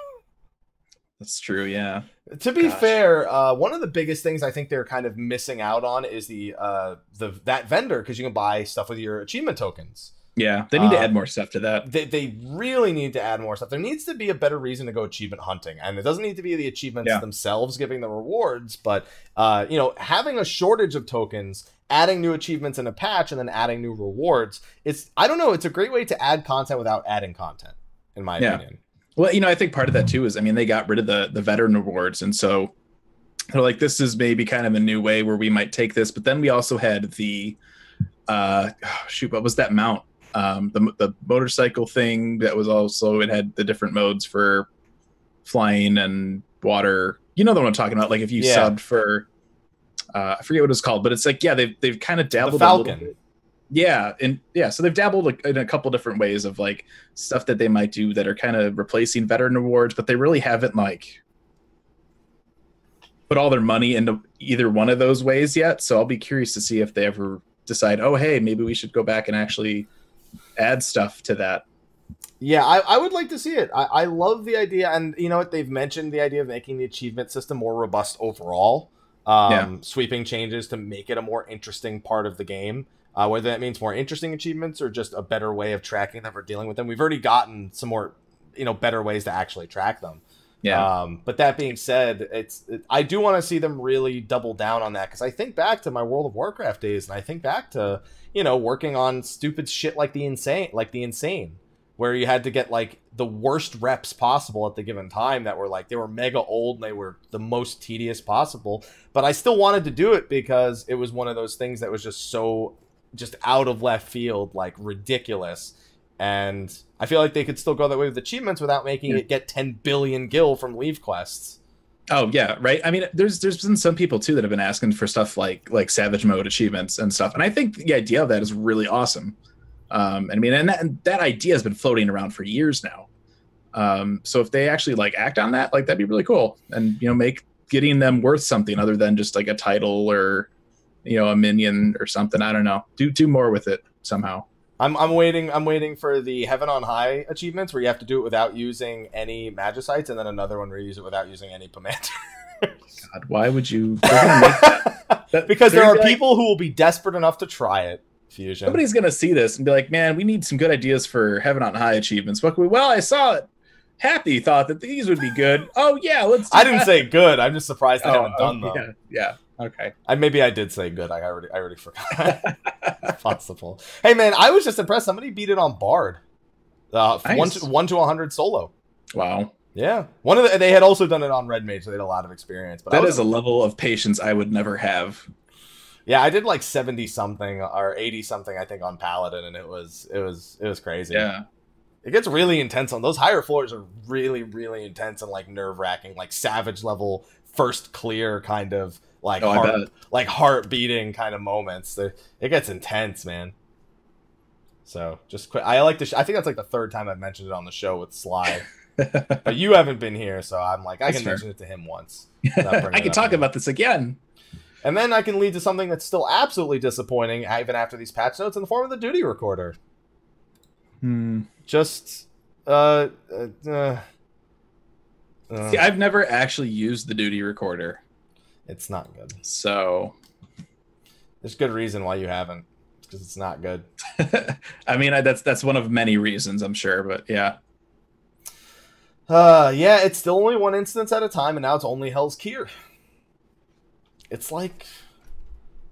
That's true, yeah. To be fair, one of the biggest things I think they're kind of missing out on is that vendor, because you can buy stuff with your achievement tokens. Yeah, they need to add more stuff to that. They really need to add more stuff. There needs to be a better reason to go achievement hunting, and it doesn't need to be the achievements themselves giving the rewards, but you know, having a shortage of tokens, adding new achievements in a patch, and then adding new rewards. I don't know. It's a great way to add content without adding content, in my opinion. Well, you know, I think part of that too is, I mean, they got rid of the veteran rewards, and so they're like, this is maybe kind of a new way where we might take this. But then we also had the what was that mount? The motorcycle thing that was also, it had the different modes for flying and water. You know the one I'm talking about. Like if you subbed for, I forget what it's called, but it's like, yeah, they've kind of dabbled the Falcon. A little bit. Yeah, and yeah, so they've dabbled in a couple different ways of like stuff that they might do that are kind of replacing veteran rewards, but they really haven't like put all their money into either one of those ways yet. So I'll be curious to see if they ever decide, oh, hey, maybe we should go back and actually add stuff to that. Yeah, I would like to see it. I love the idea, and you know what? They've mentioned the idea of making the achievement system more robust overall. Sweeping changes to make it a more interesting part of the game. Whether that means more interesting achievements or just a better way of tracking them or dealing with them. We've already gotten some more, you know, better ways to actually track them. Yeah. But that being said, I do want to see them really double down on that, because I think back to my World of Warcraft days, and I think back to, you know, working on stupid shit like the insane, where you had to get like the worst reps possible at the given time that were like, they were mega old and they were the most tedious possible. But I still wanted to do it because it was one of those things that was just out of left field, like ridiculous. And I feel like they could still go that way with achievements without making it get 10 billion gil from leave quests. Oh yeah, right. I mean, there's been some people too that have been asking for stuff like Savage Mode achievements and stuff, and I think the idea of that is really awesome. I mean, and that idea has been floating around for years now. So if they actually like act on that, like that'd be really cool, and you know, make getting them worth something other than just like a title or, you know, a minion or something. I don't know. Do more with it somehow. I'm waiting for the Heaven on High achievements where you have to do it without using any Magicites, and then another one where you use it without using any Pomander. God, why would you? They're gonna make that. Because there are people who will be desperate enough to try it. Fusion. Somebody's gonna see this and be like, "Man, we need some good ideas for Heaven on High achievements." What can we? Well, I saw it. Happy thought that these would be good. Oh yeah, let's. I didn't say good. I'm just surprised they haven't done them. Yeah. Okay. Maybe I did say good. I already forgot. It's possible. Hey man, I was just impressed. Somebody beat it on Bard. Nice. 1 to 100 solo. Wow. Yeah. They had also done it on Red Mage, so they had a lot of experience. But that is a level of patience I would never have. Yeah, I did like 70 something or 80 something, I think, on Paladin, and it was crazy. Yeah. It gets really intense on those higher floors. Are really, really intense and like nerve wracking, like Savage level first clear kind of like heart beating kind of moments. It gets intense, man. So just quick. I like I think that's like the third time I've mentioned it on the show with Slyh. But you haven't been here, so I'm like, I can mention it to him once. I can talk about this again. And then I can lead to something that's still absolutely disappointing, even after these patch notes, in the form of the duty recorder. Just, See, I've never actually used the duty recorder. It's not good. So there's good reason why you haven't. It's because it's not good. I mean, that's one of many reasons, I'm sure, but yeah. Yeah, it's still only one instance at a time, and now it's only Hell's Kier. It's like,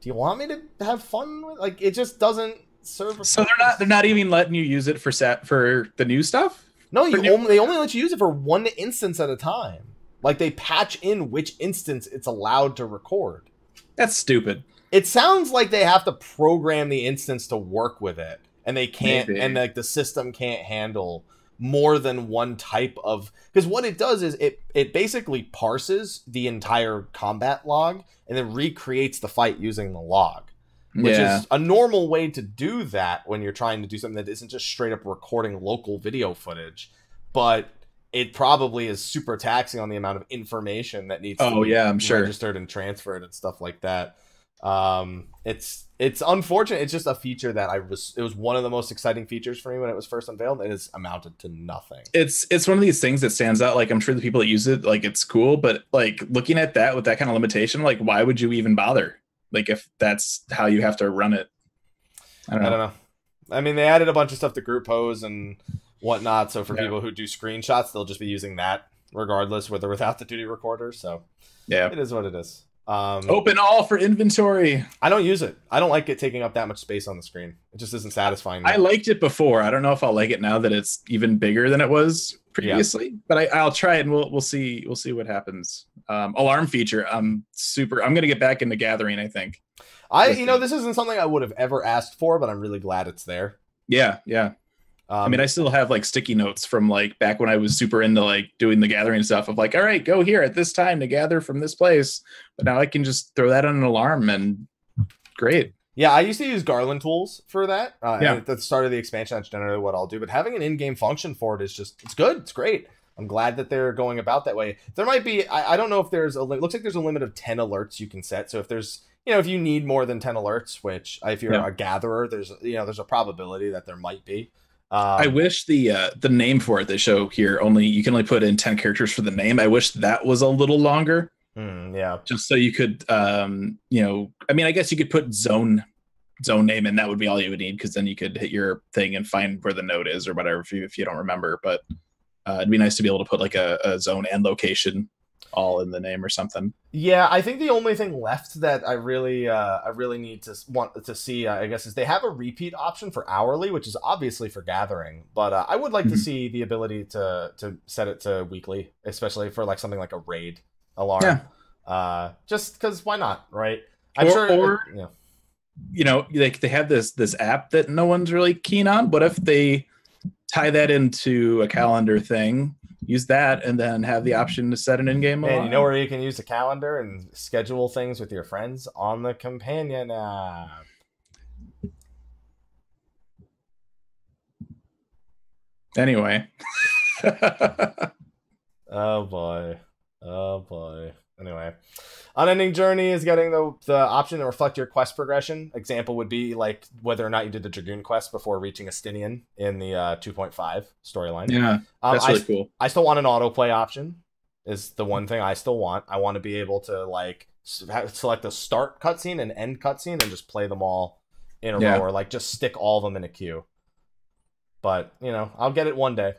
do you want me to have fun with? Like, it just doesn't serve. So they're not even letting you use it for the new stuff. No, they only let you use it for one instance at a time. Like, they patch in which instance it's allowed to record. That's stupid. It sounds like they have to program the instance to work with it, and they can't, and like the system can't handle more than one type of, because what it does is it basically parses the entire combat log and then recreates the fight using the log, which is a normal way to do that when you're trying to do something that isn't just straight up recording local video footage, but it probably is super taxing on the amount of information that needs to be registered and transferred and stuff like that. It's unfortunate. It's just a feature that it was one of the most exciting features for me when it was first unveiled. It has amounted to nothing. It's one of these things that stands out. Like, I'm sure the people that use it, like, it's cool, but like looking at that with that kind of limitation, like, why would you even bother? Like, if that's how you have to run it. I don't know. I mean, they added a bunch of stuff to group pose and whatnot. So for people who do screenshots, they'll just be using that regardless, with or without the duty recorder. So yeah, it is what it is. Open all for inventory. I don't use it. I don't like it taking up that much space on the screen. It just isn't satisfying. I liked it before. I don't know if I'll like it now that it's even bigger than it was previously, but I'll try it and we'll see what happens. Alarm feature. I'm gonna get back into gathering, I think. This isn't something I would have ever asked for, but I'm really glad it's there. Yeah. I mean, I still have like sticky notes from like back when I was super into like doing the gathering stuff of like, all right, go here at this time to gather from this place. But now I can just throw that on an alarm and great. Yeah, I used to use Garland tools for that. At the start of the expansion, that's generally what I'll do. But having an in-game function for it is just, it's good. It's great. I'm glad that they're going about that way. There might be, I don't know if there's looks like there's a limit of 10 alerts you can set. So if there's, if you need more than 10 alerts, which if you're a gatherer, there's a probability that there might be. I wish the name for it they show here you can only put in 10 characters for the name. I wish that was a little longer. Just so you could, I mean, I guess you could put zone name in. That would be all you would need, because then you could hit your thing and find where the node is or whatever if you don't remember. But it'd be nice to be able to put like a zone and location all in the name or something. Yeah, I think the only thing left that I really need to want to see, I guess, is they have a repeat option for hourly, which is obviously for gathering, but I would like to see the ability to set it to weekly, especially for like something like a raid alarm. Just because why not, right? I'm sure. Like they have this app that no one's really keen on. What if they tie that into a calendar thing? Use that and then have the option to set an in-game alarm. And you know where you can use the calendar and schedule things with your friends? On the companion app. Anyway. Oh boy. Anyway. Unending Journey is getting the option to reflect your quest progression. Example would be like whether or not you did the Dragoon quest before reaching Astinian in the 2.5 storyline. Yeah, that's really cool. I still want an autoplay option is the one thing I still want. I want to be able to like select the start cutscene and end cutscene and just play them all in a row, or like just stick all of them in a queue. But, I'll get it one day.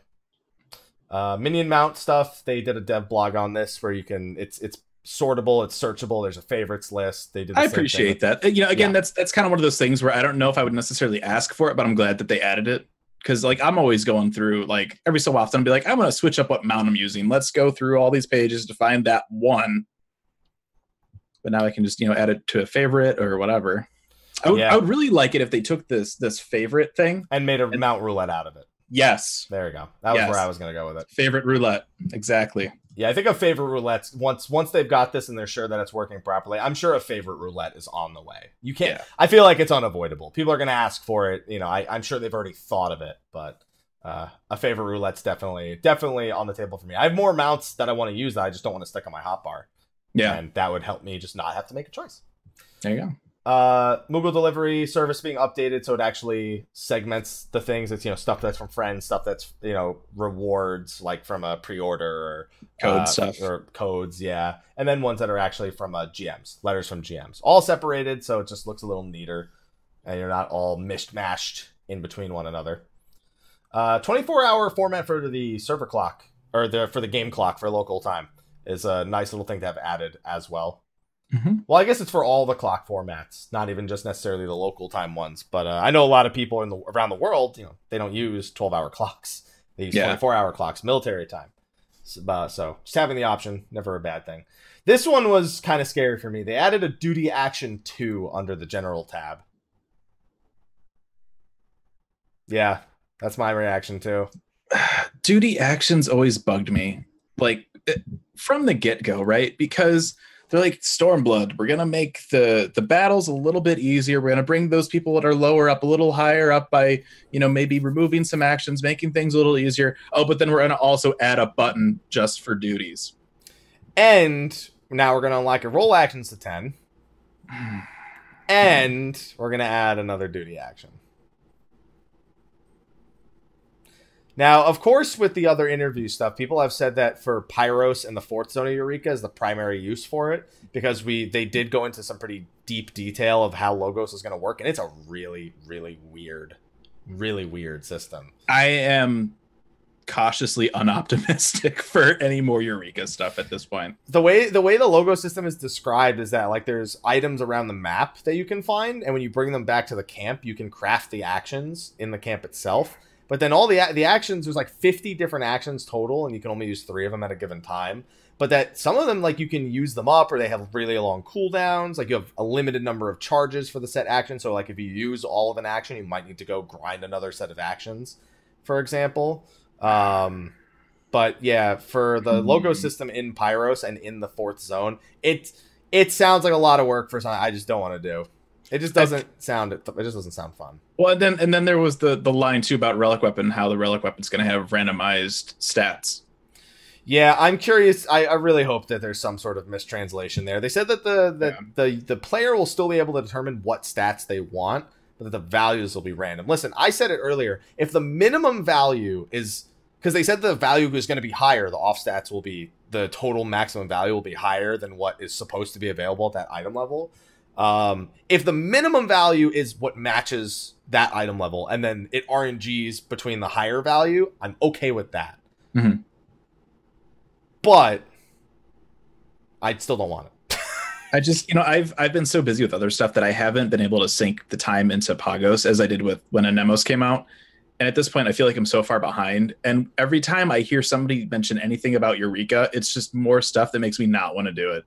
Minion Mount stuff, they did a dev blog on this where you can, it's sortable, it's searchable, there's a favorites list. They did I appreciate that. Again, that's kind of one of those things where I don't know if I would necessarily ask for it, but I'm glad that they added it, because like I'm always going through, like every so often I'll be like, I'm going to switch up what mount I'm using, let's go through all these pages to find that one. But now I can just add it to a favorite or whatever. I would really like it if they took this favorite thing and made a mount roulette out of it. Yes. There we go. That was where I was going to go with it. Favorite roulette. Exactly. Yeah, I think a favorite roulette, once they've got this and they're sure that it's working properly, I'm sure a favorite roulette is on the way. You can't. Yeah. I feel like it's unavoidable. People are going to ask for it. You know, I'm sure they've already thought of it, but a favorite roulette's definitely on the table for me. I have more mounts that I want to use that I just don't want to stick on my hotbar. Yeah, and that would help me just not have to make a choice. There you go. Moogle delivery service being updated so it actually segments the things. It's, you know, stuff that's from friends, stuff that's, you know, rewards like from a pre-order or code stuff or codes, yeah, and then ones that are actually from GMs, letters from GMs, all separated, so it just looks a little neater and you're not all mishmashed in between one another. 24-hour format for the server clock, or for the game clock for local time, is a nice little thing to have added as well. Mm-hmm. Well, I guess it's for all the clock formats, not even just necessarily the local time ones. But I know a lot of people around the world, you know, they don't use 12-hour clocks. They use 24-hour clocks, military time. So just having the option, never a bad thing. This one was kind of scary for me. They added a duty action 2 under the general tab. Yeah, that's my reaction too. Duty actions always bugged me, like from the get-go, right? Because they're like, Stormblood, we're going to make the battles a little bit easier. We're going to bring those people that are lower up a little higher up by, you know, maybe removing some actions, making things a little easier. Oh, but then we're going to also add a button just for duties. And now we're going to unlock your roll actions to 10. And we're going to add another duty action. Now, of course, with the other interview stuff, people have said that for Pyros and the 4th Zone of Eureka is the primary use for it, because they did go into some pretty deep detail of how Logos is going to work, and it's a really, really weird system. I am cautiously unoptimistic for any more Eureka stuff at this point. The way the Logo system is described is that, like, there's items around the map that you can find, and when you bring them back to the camp, you can craft the actions in the camp itself. But then all the actions, there's like 50 different actions total, and you can only use 3 of them at a given time. But that some of them, like, you can use them up, or they have really long cooldowns. Like, you have a limited number of charges for the set action. So, like, if you use all of an action, you might need to go grind another set of actions, for example. But yeah, for the Logo system in Pyros and in the 4th Zone, it sounds like a lot of work for something I just don't want to do. It just doesn't sound fun. Well, and then there was the line too about Relic Weapon, how the Relic Weapon's going to have randomized stats. Yeah, I'm curious. I really hope that there's some sort of mistranslation there. They said that the player will still be able to determine what stats they want, but that the values will be random. Listen, I said it earlier. If the minimum value is, because they said the value is going to be higher, the off stats will be, the total maximum value will be higher than what is supposed to be available at that item level. If the minimum value is what matches that item level, and then it RNGs between the higher value, I'm okay with that. Mm-hmm. But I still don't want it. I just, you know, I've been so busy with other stuff that I haven't been able to sink the time into Pagos as I did with when Anemos came out. And at this point, I feel like I'm so far behind. And every time I hear somebody mention anything about Eureka, it's just more stuff that makes me not want to do it.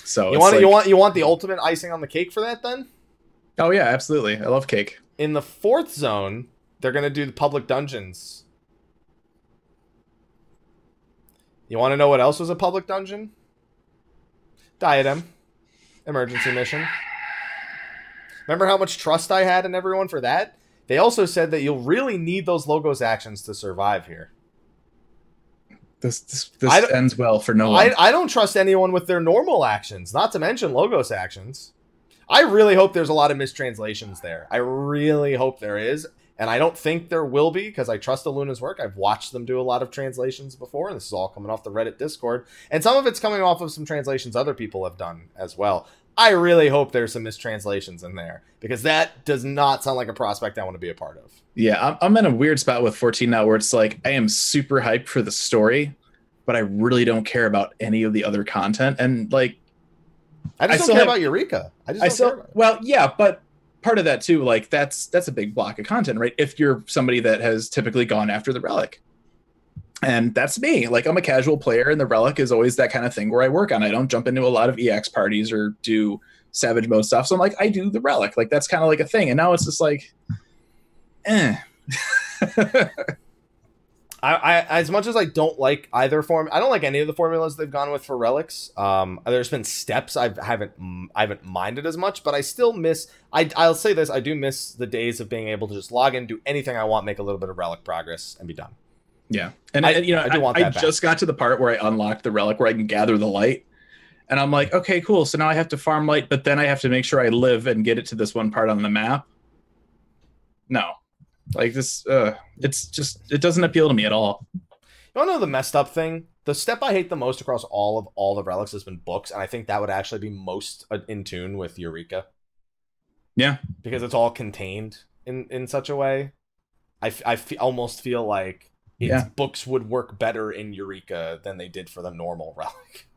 So you want the ultimate icing on the cake for that then? Oh yeah, absolutely. I love cake. In the 4th Zone, they're gonna do the public dungeons. You want to know what else was a public dungeon? Diadem. Emergency mission. Remember how much trust I had in everyone for that? They also said that you'll really need those Logos actions to survive here. This ends well for no one. I don't trust anyone with their normal actions, not to mention Logos actions. I really hope there's a lot of mistranslations there. I really hope there is. And I don't think there will be, because I trust Aluna's work. I've watched them do a lot of translations before, and this is all coming off the Reddit Discord. And some of it's coming off of some translations other people have done as well. I really hope there's some mistranslations in there, because that does not sound like a prospect I want to be a part of. Yeah, I'm in a weird spot with 14 now, where it's like, I am super hyped for the story, but I really don't care about any of the other content. And like, I just don't care about Eureka. Well, yeah, but part of that too, like that's a big block of content, right? If you're somebody that has typically gone after the Relic. And that's me. Like, I'm a casual player, and the Relic is always that kind of thing where I work on. I don't jump into a lot of EX parties or do Savage mode stuff. So I'm like, I do the Relic. Like, that's kind of like a thing. And now it's just like, I as much as I don't like either form, I don't like any of the formulas they've gone with for relics. There's been steps I haven't minded as much, but I still miss. I'll say this: I do miss the days of being able to just log in, do anything I want, make a little bit of relic progress, and be done. Yeah, and I just got to the part where I unlocked the relic where I can gather the light, and I'm like, okay, cool. So now I have to farm light, but then I have to make sure I live and get it to this one part on the map. No. Like this, it's just, it doesn't appeal to me at all. You want to know the messed up thing? The step I hate the most across all the relics has been books, and I think that would actually be most in tune with Eureka. Yeah. Because it's all contained in such a way. I almost feel like books would work better in Eureka than they did for the normal relic.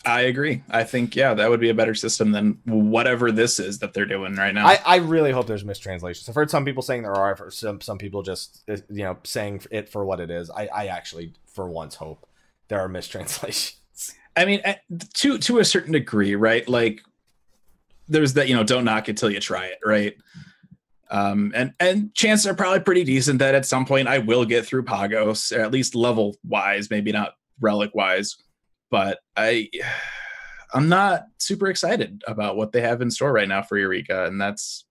I agree. I think, that would be a better system than whatever this is that they're doing right now. I really hope there's mistranslations. I've heard some people saying there are, for some people just, saying it for what it is. I actually, for once, hope there are mistranslations. I mean, to a certain degree, right? Like, there's that, don't knock it till you try it, right? And chances are probably pretty decent that at some point I will get through Pagos, or at least level-wise, maybe not relic-wise. But I'm not super excited about what they have in store right now for Eureka, and that's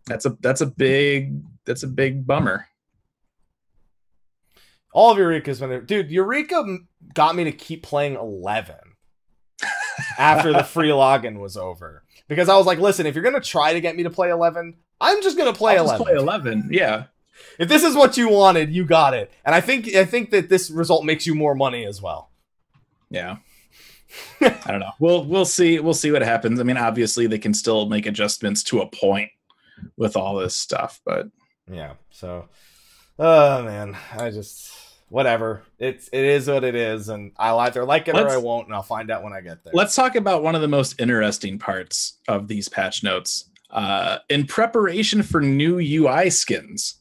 a big bummer. All of Eureka's been there. Dude, Eureka got me to keep playing 11 after the free login was over. Because I was like, listen, if you're gonna try to get me to play 11, I'm just gonna play 11. Just play 11, yeah. If this is what you wanted, you got it. And I think that this result makes you more money as well. Yeah. I don't know. We'll see what happens. I mean, obviously they can still make adjustments to a point with all this stuff, but yeah. So, oh man, whatever. It is what it is, and I'll either like it or I won't, and I'll find out when I get there. Let's talk about one of the most interesting parts of these patch notes. In preparation for new UI skins,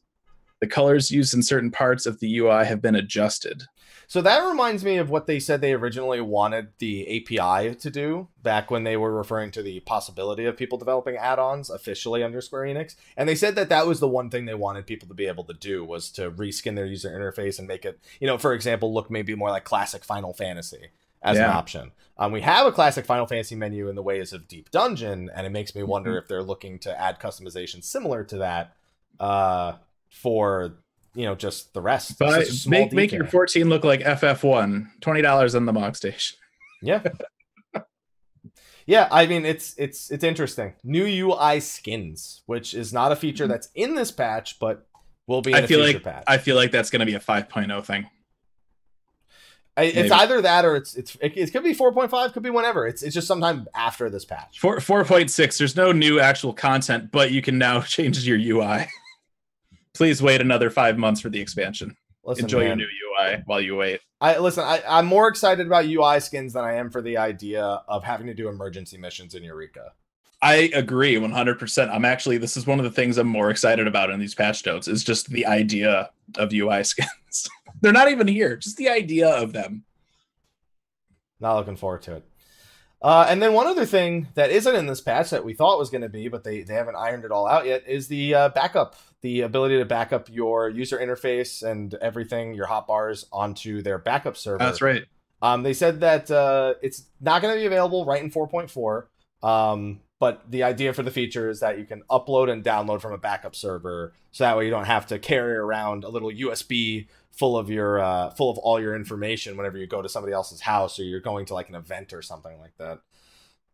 the colors used in certain parts of the UI have been adjusted. So that reminds me of what they said they originally wanted the API to do back when they were referring to the possibility of people developing add-ons officially under Square Enix. And they said that was the one thing they wanted people to be able to do, was to reskin their user interface and make it, for example, look maybe more like classic Final Fantasy as an option. We have a classic Final Fantasy menu in the ways of Deep Dungeon, and it makes me wonder if they're looking to add customization similar to that for just the rest. But make your 14 look like FF1. $20 on the Mog Station. Yeah. Yeah, I mean, it's interesting. New UI skins, which is not a feature that's in this patch, but will be in a future patch. I feel like that's going to be a 5.0 thing. It's either that or it could be 4.5, could be whenever. It's just sometime after this patch. 4.6, there's no new actual content, but you can now change your UI. Please wait another 5 months for the expansion. Enjoy your new UI while you wait. I'm more excited about UI skins than I am for the idea of having to do emergency missions in Eureka. I agree 100%. This is one of the things I'm more excited about in these patch notes, is just the idea of UI skins. They're not even here, just the idea of them. Not looking forward to it. And then one other thing that isn't in this patch that we thought was going to be, but they haven't ironed it all out yet, is the backup. The ability to back up your user interface and everything, your hotbars, onto their backup server. That's right. They said that it's not going to be available right in 4.4. But the idea for the feature is that you can upload and download from a backup server, so that way you don't have to carry around a little USB full of all your information whenever you go to somebody else's house or you're going to like an event or something like that.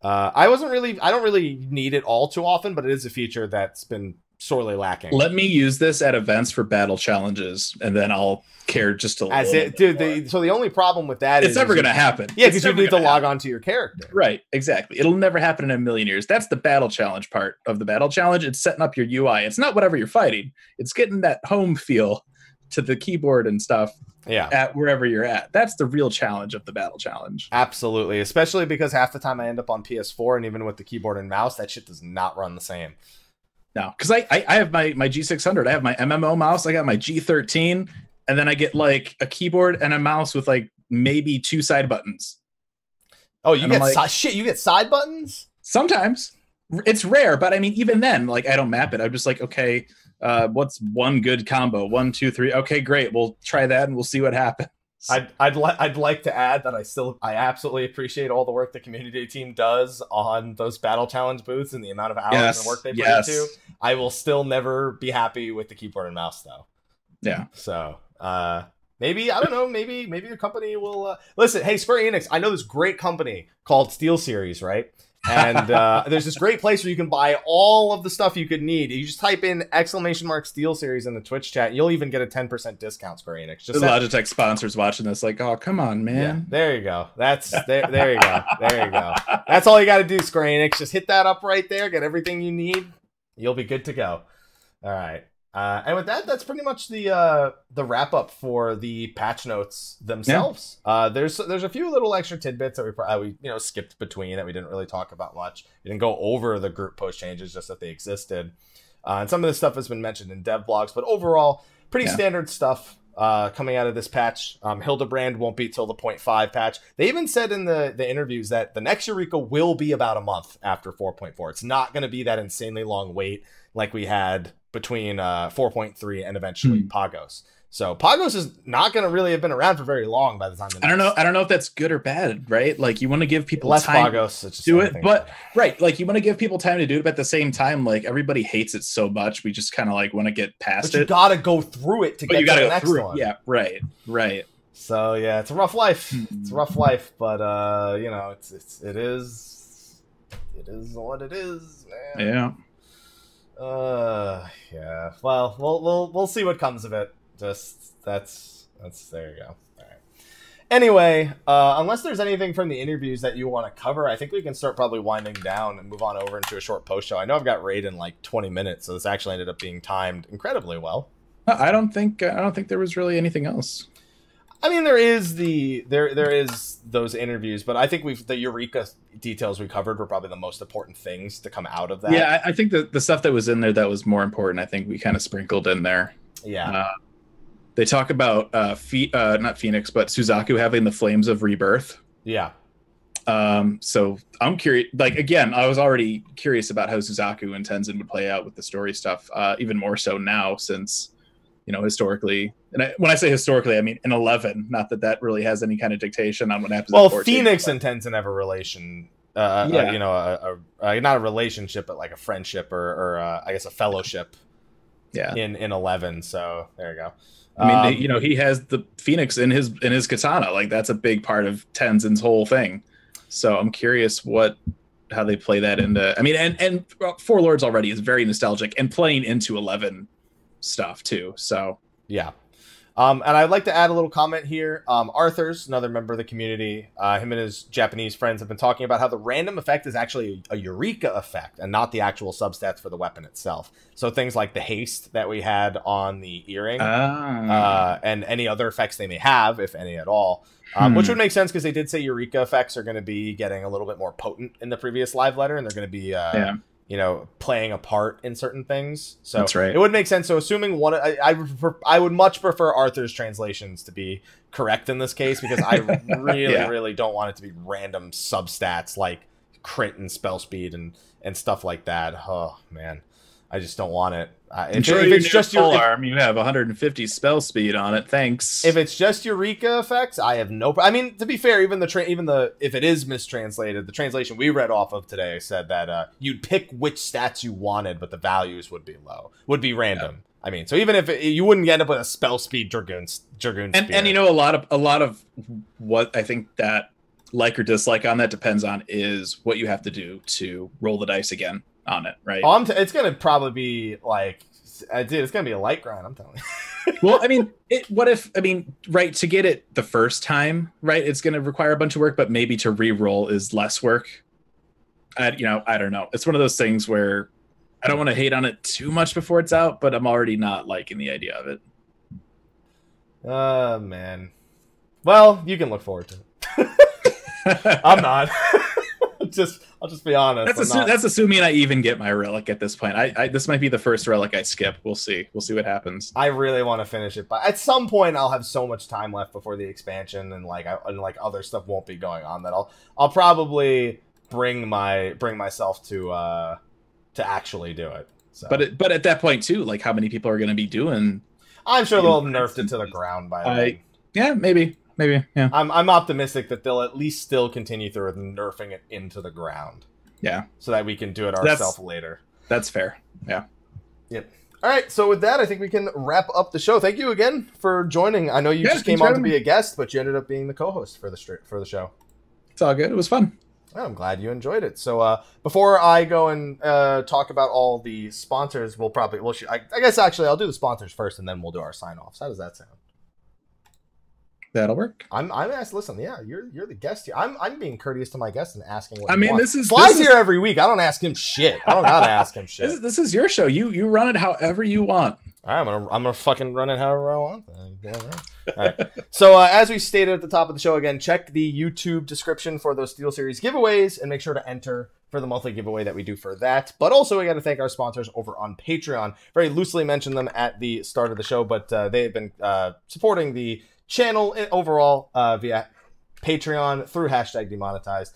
I don't really need it all too often, but it is a feature that's been sorely lacking. Let me use this at events for battle challenges, and then I'll care just a little bit. So the only problem with that is it's never going to happen. Yeah, because you need to log on to your character. Right, exactly. It'll never happen in a million years. That's the battle challenge part of the battle challenge. It's setting up your UI. It's not whatever you're fighting. It's getting that home feel to the keyboard and stuff. Yeah, at wherever you're at. That's the real challenge of the battle challenge. Absolutely, especially because half the time I end up on PS4, and even with the keyboard and mouse, that shit does not run the same. No, because I have my G600. I have my MMO mouse. I got my G13, and then I get like a keyboard and a mouse with like maybe 2 side buttons. Oh, you get side buttons? Sometimes. It's rare, but I mean, even then, like, I don't map it. I'm just like, okay, What's one good combo? 1, 2, 3. Okay, great. We'll try that and we'll see what happens. I'd like to add that I absolutely appreciate all the work the community team does on those battle challenge booths and the amount of hours and work they put into. I will still never be happy with the keyboard and mouse though. Yeah. So maybe, I don't know, maybe your company will listen. Hey, Square Enix, I know this great company called Steelseries, right? And there's this great place where you can buy all of the stuff you could need. You just type in !Steelseries in the Twitch chat. You'll even get a 10% discount, Square Enix. Just There's Logitech sponsors watching this like, oh, come on, man. Yeah, there you go. There you go. There you go. That's all you got to do, Square Enix. Just hit that up right there. Get everything you need. You'll be good to go. All right. And with that, that's pretty much the wrap up for the patch notes themselves. Yeah. There's a few little extra tidbits that we skipped between that we didn't really talk about much. We didn't go over the group post changes, just that they existed. And some of this stuff has been mentioned in dev blogs, but overall, pretty standard stuff coming out of this patch. Hildebrand won't be till the 0.5 patch. They even said in the interviews that the next Eureka will be about a month after 4.4. It's not going to be that insanely long wait like we had between 4.3 and eventually Pagos. So Pagos is not going to really have been around for very long by the time. I don't know if that's good or bad, right? Like you want to give people less time Pagos to do it, but right, like you want to give people time to do it, but at the same time, like everybody hates it so much, we just kind of like want to get past it. You got to go through it to get to the next one. Yeah, right. So yeah, it's a rough life. It's a rough life, but it is what it is, man. Yeah. Yeah. Well, we'll see what comes of it. Just that's there you go. All right. Anyway, unless there's anything from the interviews that you want to cover, I think we can start probably winding down and move on over into a short post show. I know I've got Raid in like 20 minutes, so this actually ended up being timed incredibly well. I don't think there was really anything else. I mean, there is those interviews, but I think the Eureka details we covered were probably the most important things to come out of that. Yeah, I think the stuff that was in there that was more important, I think we kind of sprinkled in there. Yeah. They talk about not Phoenix, but Suzaku having the flames of rebirth. Yeah. So I'm curious. Like again, I was already curious about how Suzaku and Tenzin would play out with the story stuff. Even more so now, since historically, and when I say historically, I mean in 11. Not that really has any kind of dictation on what happens. Well, in 14, Phoenix and Tenzin have a relation. Not a relationship, but like a friendship or I guess a fellowship. Yeah. In 11. So there you go. I mean, he has the Phoenix in his katana. Like that's a big part of Tenzin's whole thing. So I'm curious how they play that into. I mean, and Four Lords already is very nostalgic and playing into 11 stuff too. So yeah. And I'd like to add a little comment here. Arthur's another member of the community. Him and his Japanese friends have been talking about how the random effect is actually a Eureka effect and not the actual substats for the weapon itself. So things like the haste that we had on the earring and any other effects they may have, if any at all, which would make sense because they did say Eureka effects are going to be getting a little bit more potent in the previous live letter, and they're going to be playing a part in certain things. So that's right. It would make sense. So assuming one, I would much prefer Arthur's translations to be correct in this case, because I really don't want it to be random substats like crit and spell speed and stuff like that. Oh man, I just don't want it. If it's just your arm, you have 150 spell speed on it. Thanks. If it's just Eureka effects, I have no. I mean, to be fair, even if it is mistranslated, the translation we read off of today said that you'd pick which stats you wanted, but the values would be random. Yeah. I mean, so even if you wouldn't end up with a spell speed dragoon spear. And a lot of what I think that like or dislike on that depends on is what you have to do to roll the dice again on it, right? It's gonna probably be like, dude, it's gonna be a light grind, I'm telling you. Well, I mean, to get it the first time, right, it's gonna require a bunch of work, but maybe to re-roll is less work. I don't know. It's one of those things where I don't want to hate on it too much before it's out, but I'm already not liking the idea of it. Man. Well, you can look forward to it. I'm not. I'll just be honest. That's assuming I even get my relic at this point. This might be the first relic I skip. We'll see. We'll see what happens. I really want to finish it, but at some point I'll have so much time left before the expansion, and other stuff won't be going on, that I'll probably bring myself to actually do it. So. But at that point too, like how many people are going to be doing? I'm sure they'll nerf it to the ground by then. Yeah, maybe. Yeah. I'm optimistic that they'll at least still continue through with nerfing it into the ground. Yeah. So that we can do it ourselves later. That's fair. Yeah. Yep. All right. So with that, I think we can wrap up the show. Thank you again for joining. I know you just came on to be a guest, but you ended up being the co-host for the show. It's all good. It was fun. I'm glad you enjoyed it. So before I go and talk about all the sponsors, I guess actually I'll do the sponsors first, and then we'll do our sign-offs. How does that sound? That'll work. I'm asked. Listen, yeah, you're the guest here. I'm being courteous to my guest and asking what. Sly's here every week. I don't ask him shit. I don't gotta ask him shit. This is your show. You run it however you want. All right, I'm gonna fucking run it however I want. All right. So as we stated at the top of the show, again, check the YouTube description for those Steelseries giveaways and make sure to enter for the monthly giveaway that we do for that. But also, we got to thank our sponsors over on Patreon. Very loosely mentioned them at the start of the show, but they have been supporting the channel overall via Patreon through #demonetized.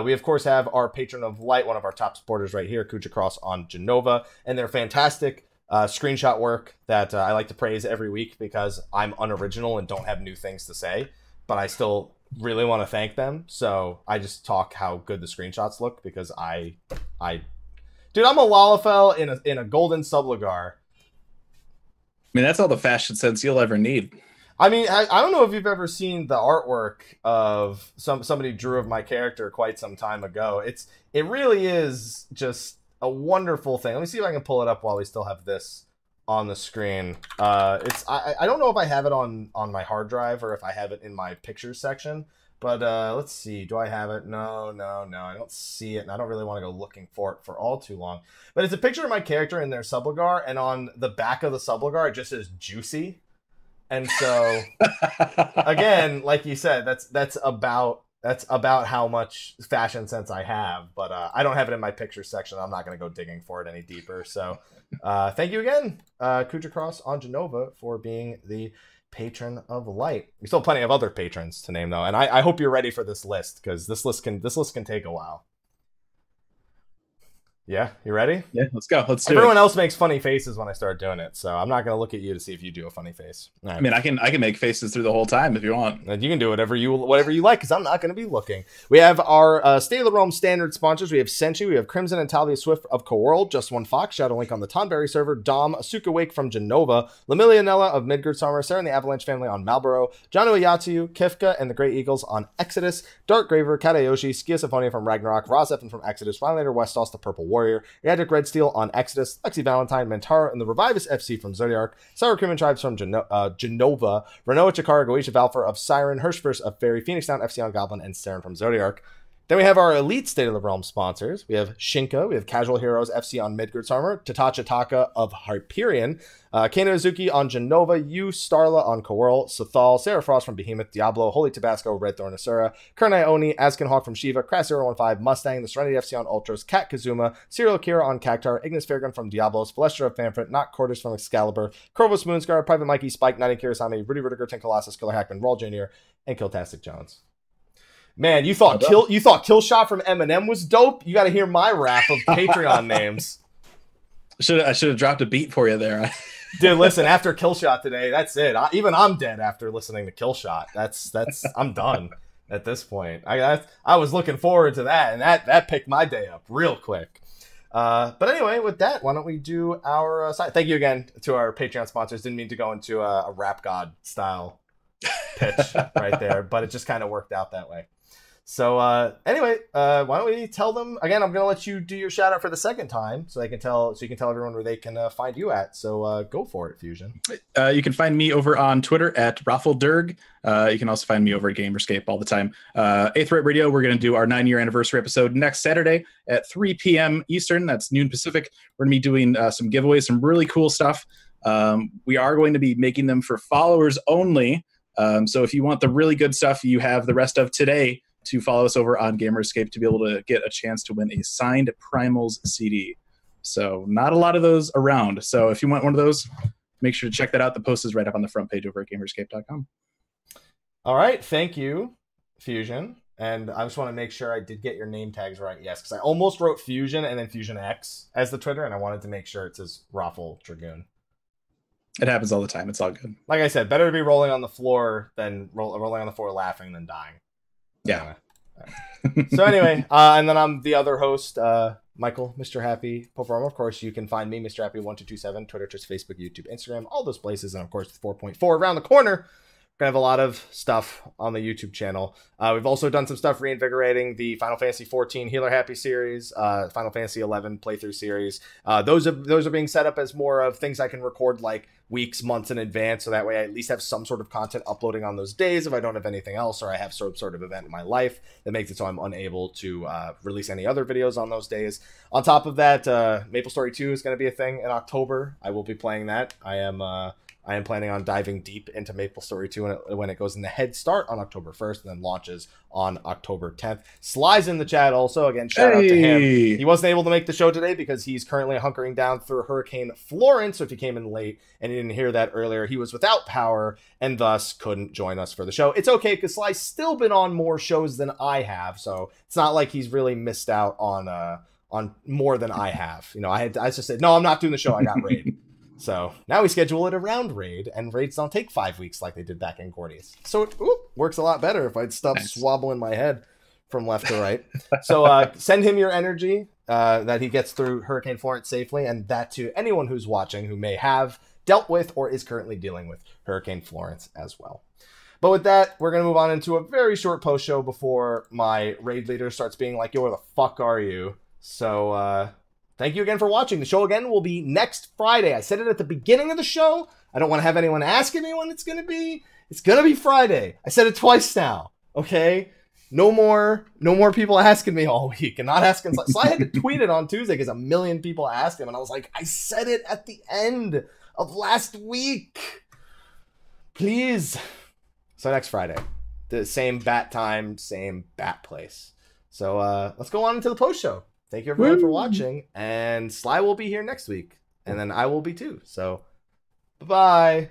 We of course have our patron of light, one of our top supporters right here, Khuja Cross on Jenova, and their fantastic screenshot work that I like to praise every week because I'm unoriginal and don't have new things to say, but I still really want to thank them. So I just talk how good the screenshots look because dude, I'm a Lalafell in a golden Subligar. I mean, that's all the fashion sense you'll ever need. I mean, I don't know if you've ever seen the artwork of somebody drew of my character quite some time ago. It really is just a wonderful thing. Let me see if I can pull it up while we still have this on the screen. I don't know if I have it on my hard drive or if I have it in my pictures section, but let's see. Do I have it? No, I don't see it, and I don't really want to go looking for it for all too long. But it's a picture of my character in their Subligar, and on the back of the Subligar, it just says juicy. And so, again, like you said, that's about how much fashion sense I have. But I don't have it in my picture section. I'm not going to go digging for it any deeper. So thank you again, Khuja Cross on Jenova, for being the patron of light. We still have plenty of other patrons to name, though. And I hope you're ready for this list, because this list can take a while. Yeah, you ready? Yeah, let's go. Let's do it. Everyone else makes funny faces when I start doing it, so I'm not going to look at you to see if you do a funny face. Right. I mean, I can make faces through the whole time if you want. And you can do whatever you like, because I'm not going to be looking. We have our State of the Realm standard sponsors. We have Senshi, we have Crimson and Talia Swift of Coworld, Just One Fox, Shadow Link on the Tonberry server, Dom, Asuka Wake from Jenova, Lamilionella of Midgard-Summer, Serren the Avalanche family on Malboro, Janu Ayatsu, Kifka and the Great Eagles on Exodus, Dark Graver, Katayoshi, Skia Symphonia from Ragnarok, Rozefin from Exodus, Finalator Westos, the Purple Warrior, Yadric Red Steel on Exodus, Lexxie Valentine, Mantaru and the Rivivus FC from Zodiark, Sour Cream and Tribes from Jenova, Rynoet Chikara, Goetia Valfer of Serren, Hersh of Faerie, Phoenix Down FC on Goblin, and Serren from Zodiark. Then we have our elite State of the Realm sponsors. We have Shinka, we have Casual Heroes FC on Midgard-Summer, Tatacha Taka of Hyperion, Kano Izuki on Jenova, Yu Starla on Coworld, Sathal, Sarah Frost from Behemoth, Diablo, Holy Tabasco, Red Thorn Asura, Kernai Oni, Askin Hawk from Shiva, Crass 015, Mustang, the Serenity FC on Ultras, Kat Kazuma, Serial Kira on Cactar, Ignis Fairgun from Diablos, Celestia of Fanfrit, Not Cordis from Excalibur, Corvus Moonscar, Private Mikey, Spike, Nighty Kirasami, Rudy Rudiger, Tin Colossus, Killer Hackman, Roll Jr., and Killtastic Jones. Man, you thought Killshot from Eminem was dope? You got to hear my rap of Patreon names. I should have dropped a beat for you there. Dude, listen, after Killshot today, that's it. Even I'm dead after listening to Killshot. That's I'm done at this point. I was looking forward to that, and that picked my day up real quick. But anyway, with that, why don't we do our side? Thank you again to our Patreon sponsors. Didn't mean to go into a rap god style pitch right there, but it just kind of worked out that way. So anyway, why don't we tell them again? I'm gonna let you do your shout out for the second time, so you can tell everyone where they can find you at. So go for it, Fusion. You can find me over on Twitter at Raffledurg. You can also find me over at Gamerescape all the time. 8th Right Radio, we're gonna do our 9-year anniversary episode next Saturday at 3 p.m. Eastern. That's noon Pacific. We're gonna be doing some giveaways, some really cool stuff. We are going to be making them for followers only. So if you want the really good stuff, you have the rest of today to follow us over on Gamerescape to be able to get a chance to win a signed Primals CD. So not a lot of those around. So if you want one of those, make sure to check that out. The post is right up on the front page over at Gamerescape.com. All right. Thank you, Fusion. And I just want to make sure I did get your name tags right. Yes, because I almost wrote Fusion and then Fusionx as the Twitter, and I wanted to make sure it says Raffle Dragoon. It happens all the time. It's all good. Like I said, better to be rolling on the floor than rolling on the floor laughing than dying. Yeah. So anyway, and then I'm the other host, Michael, Mr. Happy Performer. Of course, you can find me, Mr. Happy 1227, Twitter, Twitch, Facebook, YouTube, Instagram, all those places, and of course, 4.4 around the corner. We're gonna have a lot of stuff on the YouTube channel. We've also done some stuff reinvigorating the Final Fantasy XIV Healer Happy series, Final Fantasy XI playthrough series. Those are being set up as more of things I can record like weeks, months in advance, so that way I at least have some sort of content uploading on those days if I don't have anything else, or I have some sort of event in my life that makes it so I'm unable to release any other videos on those days. On top of that, MapleStory 2 is going to be a thing in October. I will be playing that. I am planning on diving deep into MapleStory 2 when it goes in the head start on October 1st and then launches on October 10th. Sly's in the chat also. Again, shout out to him. He wasn't able to make the show today because he's currently hunkering down through Hurricane Florence. So if you came in late and you didn't hear that earlier, he was without power and thus couldn't join us for the show. It's okay because Sly's still been on more shows than I have. So it's not like he's really missed out on more than I have. You know, I just said, no, I'm not doing the show. I got Raid. So now we schedule it around Raid, and Raids don't take 5 weeks like they did back in Gordius. So it works a lot better if I'd stop swabbling my head from left to right. So send him your energy that he gets through Hurricane Florence safely, and that to anyone who's watching who may have dealt with or is currently dealing with Hurricane Florence as well. But with that, we're going to move on into a very short post-show before my Raid leader starts being like, yo, where the fuck are you? So, thank you again for watching. The show again will be next Friday. I said it at the beginning of the show. I don't want to have anyone asking me when it's going to be. It's going to be Friday. I said it twice now. Okay? No more people asking me all week and not asking. Sly had to tweet it on Tuesday because 1 million people asked him. And I was like, I said it at the end of last week. Please. So next Friday. The same bat time, same bat place. So let's go on into the post show. Thank you everyone for watching, and Sly will be here next week, and then I will be too. So, bye-bye.